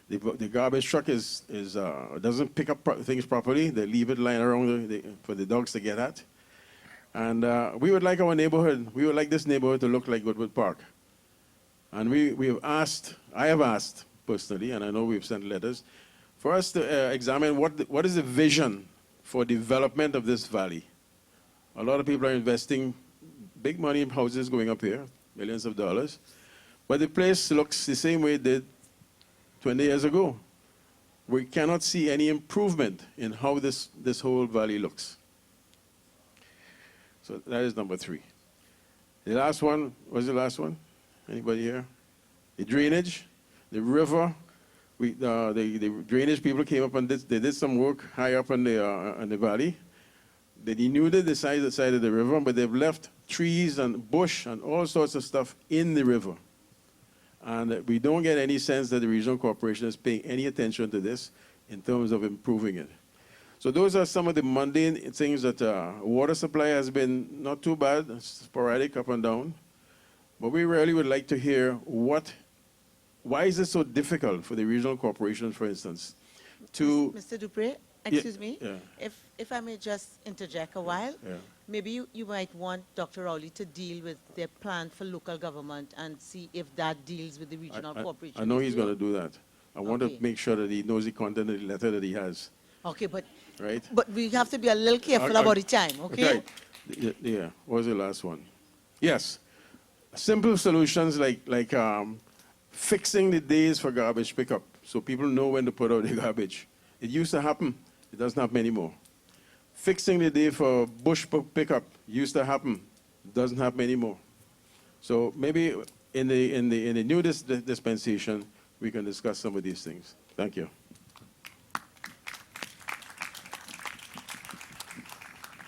The garbage truck doesn't pick up things properly. They leave it lying around for the dogs to get at. And we would like our neighborhood, we would like this neighborhood to look like Goodwood Park. And I have asked personally, and I know we've sent letters, for us to examine what is the vision for development of this valley. A lot of people are investing big money in houses going up here, millions of dollars. But the place looks the same way it did 20 years ago. We cannot see any improvement in how this whole valley looks. So that is number 3. The last one, what's the last one? Anybody here? The drainage, the river. The drainage people came up and they did some work high up on the valley. They denuded the side of the river, but they've left trees and bush and all sorts of stuff in the river. And we don't get any sense that the regional corporation is paying any attention to this in terms of improving it. So those are some of the mundane things that water supply has been not too bad, sporadic up and down. But we really would like to hear why is it so difficult for the regional corporations, for instance, to... Mr. Dupre, excuse me, yeah. if I may just interject a while, Yeah. maybe you might want Dr. Rowley to deal with their plan for local government and see if that deals with the regional corporation. I know he's going to do that. I want to Okay. make sure that he knows the content of the letter that he has, Okay, but right? we have to be a little careful about the time, okay? Right. Yeah. What was the last one? Yes. Simple solutions like fixing the days for garbage pickup so people know when to put out the garbage. It used to happen. It doesn't happen anymore. Fixing the day for bush pickup used to happen. It doesn't happen anymore. So maybe in the new dispensation, we can discuss some of these things. Thank you.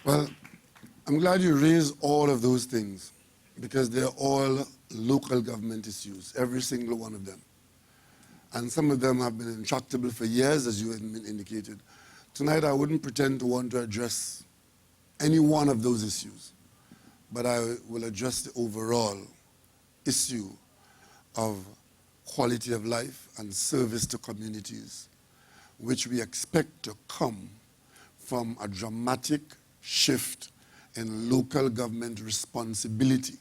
Well, I'm glad you raised all of those things because they're all local government issues, every single one of them. And some of them have been intractable for years, as you had indicated. Tonight, I wouldn't pretend to want to address any one of those issues, but I will address the overall issue of quality of life and service to communities, which we expect to come from a dramatic shift in local government responsibility.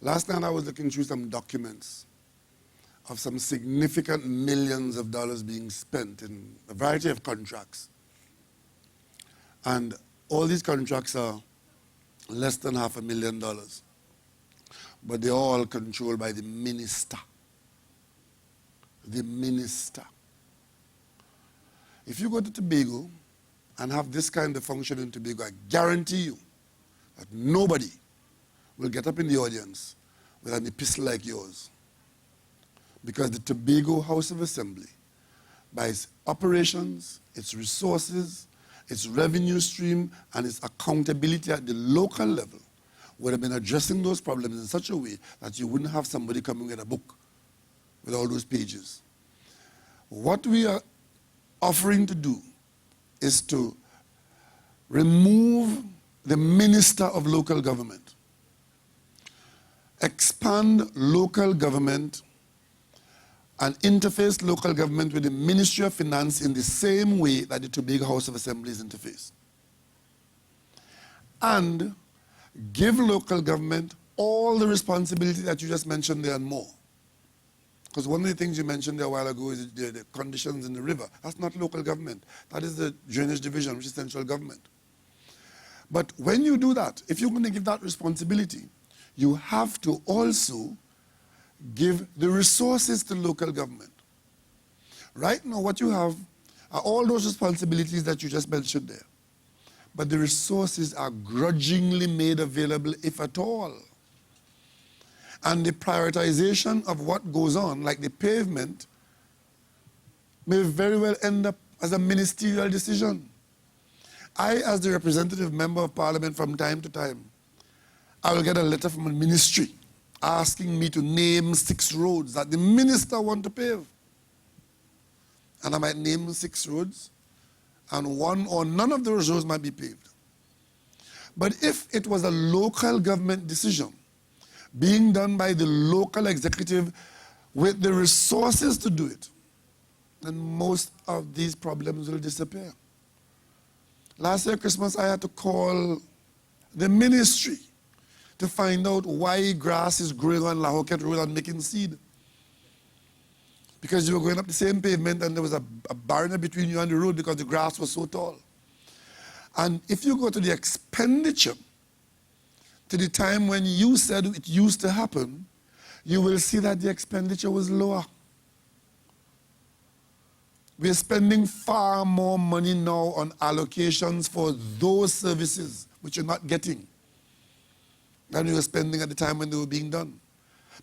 Last night I was looking through some documents of some significant millions of dollars being spent in a variety of contracts. And all these contracts are less than $500,000. But they're all controlled by the minister. The minister. If you go to Tobago and have this kind of function in Tobago, I guarantee you that nobody will get up in the audience with an epistle like yours. Because the Tobago House of Assembly, by its operations, its resources, its revenue stream, and its accountability at the local level, would have been addressing those problems in such a way that you wouldn't have somebody coming with a book with all those pages. What we are offering to do is to remove the minister of local government, expand local government, and interface local government with the Ministry of Finance in the same way that the Tobago House of Assembly is interfaced. And give local government all the responsibility that you just mentioned there and more. Because one of the things you mentioned there a while ago is the conditions in the river. That's not local government. That is the Drainage Division, which is central government. But when you do that, if you're going to give that responsibility, you have to also give the resources to local government. Right now, what you have are all those responsibilities that you just mentioned there. But the resources are grudgingly made available, if at all. And the prioritization of what goes on, like the pavement, may very well end up as a ministerial decision. I, as the representative member of parliament from time to time, I will get a letter from a ministry asking me to name 6 roads that the minister wants to pave. And I might name 6 roads, and one or none of those roads might be paved. But if it was a local government decision being done by the local executive with the resources to do it, then most of these problems will disappear. Last year Christmas, I had to call the ministry to find out why grass is growing on Lahoket Road and making seed. Because you were going up the same pavement and there was a barrier between you and the road because the grass was so tall. And if you go to the expenditure to the time when you said it used to happen, you will see that the expenditure was lower. We are spending far more money now on allocations for those services which you're not getting than we were spending at the time when they were being done.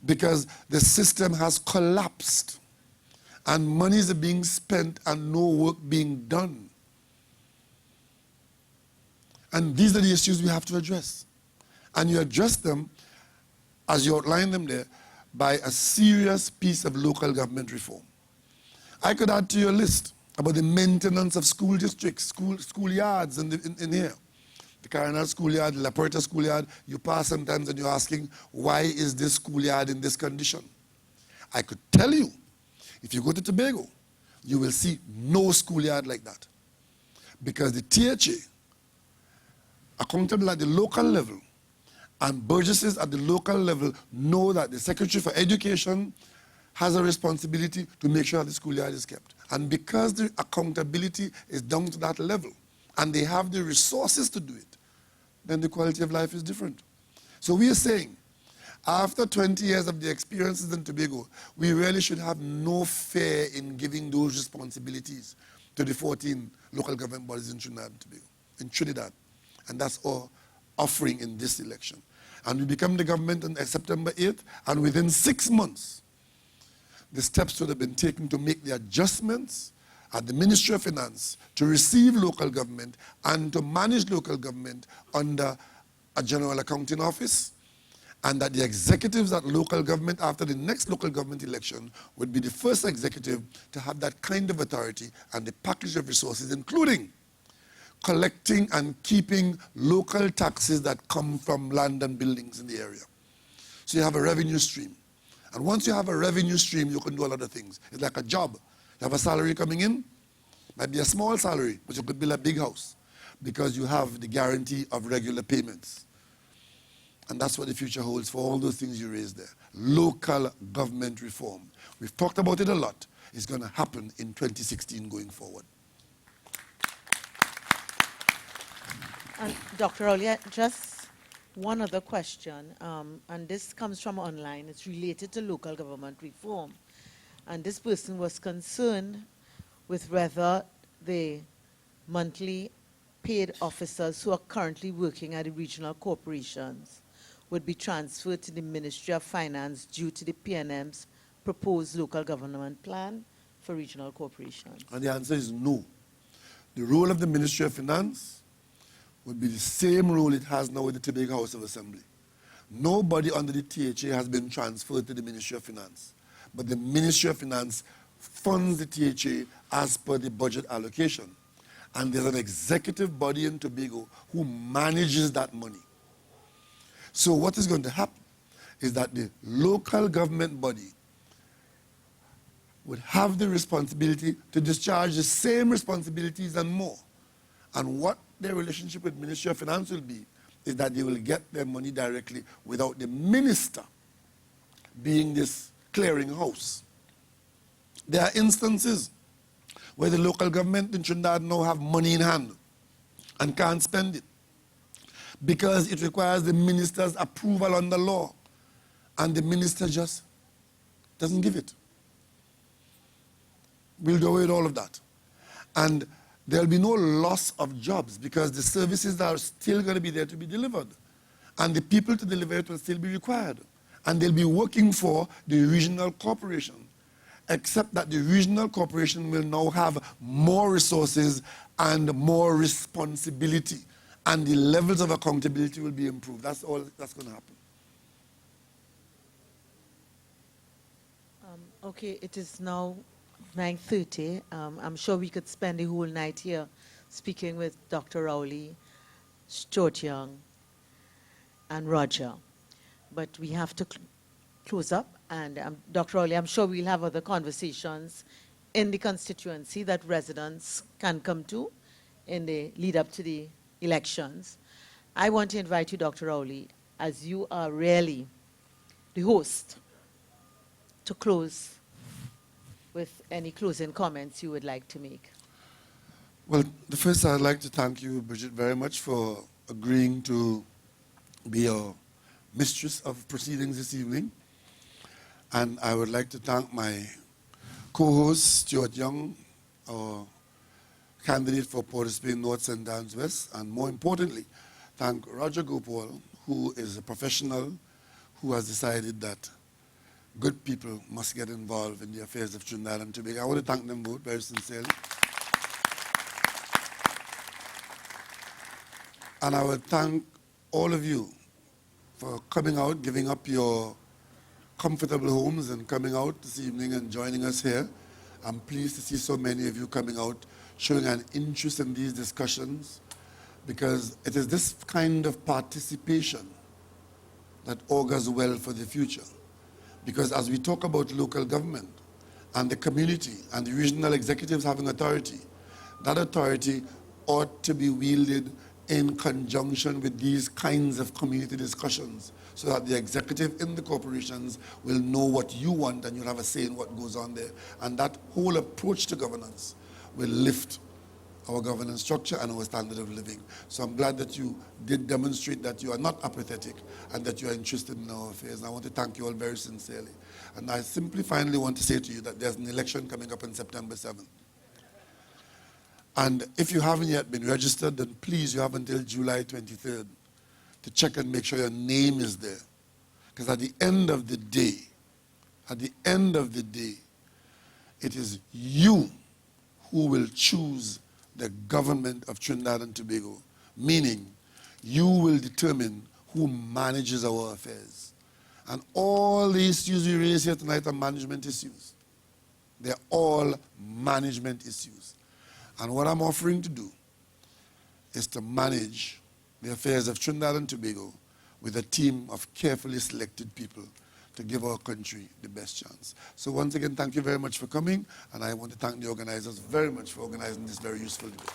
Because the system has collapsed and monies are being spent and no work being done. And these are the issues we have to address. And you address them, as you outline them there, by a serious piece of local government reform. I could add to your list about the maintenance of school districts, schoolyards in here. The Cardinal schoolyard, the La Puerta schoolyard, you pass sometimes and you're asking, why is this schoolyard in this condition? I could tell you, if you go to Tobago, you will see no schoolyard like that. Because the THA, accountable at the local level, and burgesses at the local level know that the Secretary for Education has a responsibility to make sure that the schoolyard is kept. And because the accountability is down to that level, and they have the resources to do it, then the quality of life is different. So we are saying, after 20 years of the experiences in Tobago, we really should have no fear in giving those responsibilities to the 14 local government bodies in Trinidad and Tobago, in Trinidad. And that's our offering in this election. And we become the government on September 8th, and within 6 months, the steps should have been taken to make the adjustments at the Ministry of Finance to receive local government and to manage local government under a general accounting office, and that the executives at local government after the next local government election would be the first executive to have that kind of authority and the package of resources, including collecting and keeping local taxes that come from land and buildings in the area. So you have a revenue stream. And once you have a revenue stream, you can do a lot of things. It's like a job. You have a salary coming in, might be a small salary, but you could build a big house because you have the guarantee of regular payments. And that's what the future holds for all those things you raised there. Local government reform. We've talked about it a lot. It's going to happen in 2016 going forward. And Dr. Rowley, just one other question, and this comes from online. It's related to local government reform. And this person was concerned with whether the monthly paid officers who are currently working at the regional corporations would be transferred to the Ministry of Finance due to the PNM's proposed local government plan for regional corporations. And the answer is no. The role of the Ministry of Finance would be the same role it has now with the Tobago House of Assembly. Nobody under the THA has been transferred to the Ministry of Finance, but the Ministry of Finance funds the THA as per the budget allocation. And there's an executive body in Tobago who manages that money. So what is going to happen is that the local government body would have the responsibility to discharge the same responsibilities and more. And what their relationship with Ministry of Finance will be is that they will get their money directly without the minister being this clearinghouse. There are instances where the local government in Trinidad now have money in hand and can't spend it. because it requires the minister's approval under law, and the minister just doesn't give it. We'll do away with all of that. And there'll be no loss of jobs because the services are still going to be there to be delivered. And the people to deliver it will still be required. And they'll be working for the regional corporation, except that the regional corporation will now have more resources and more responsibility. And the levels of accountability will be improved. That's all that's going to happen. Okay, it is now 9:30. I'm sure we could spend the whole night here speaking with Dr. Rowley, Stuart Young, and Roger. But we have to close up. And Dr. Rowley, I'm sure we'll have other conversations in the constituency that residents can come to in the lead up to the elections. I want to invite you, Dr. Rowley, as you are really the host, to close with any closing comments you would like to make. Well, the first I'd like to thank you, Bridget, very much for agreeing to be a mistress of proceedings this evening. And I would like to thank my co-host, Stuart Young, our candidate for Port of Spain North, St. Anne's West, and more importantly, thank Roger Gopal, who is a professional who has decided that good people must get involved in the affairs of Trinidad and Tobago. I want to thank them both very sincerely. And I would thank all of you for coming out, giving up your comfortable homes and coming out this evening and joining us here. I'm pleased to see so many of you coming out, showing an interest in these discussions, because it is this kind of participation that augurs well for the future. Because as we talk about local government and the community and the regional executives having authority, that authority ought to be wielded in conjunction with these kinds of community discussions so that the executive in the corporations will know what you want and you'll have a say in what goes on there. And that whole approach to governance will lift our governance structure and our standard of living. So I'm glad that you did demonstrate that you are not apathetic and that you are interested in our affairs. And I want to thank you all very sincerely. And I simply finally want to say to you that there's an election coming up on September 7th. And if you haven't yet been registered, then please, you have until July 23rd to check and make sure your name is there. Because at the end of the day, it is you who will choose the government of Trinidad and Tobago, meaning you will determine who manages our affairs. And all the issues we raise here tonight are management issues. They're all management issues. And what I'm offering to do is to manage the affairs of Trinidad and Tobago with a team of carefully selected people to give our country the best chance. So once again, thank you very much for coming, and I want to thank the organizers very much for organizing this very useful debate.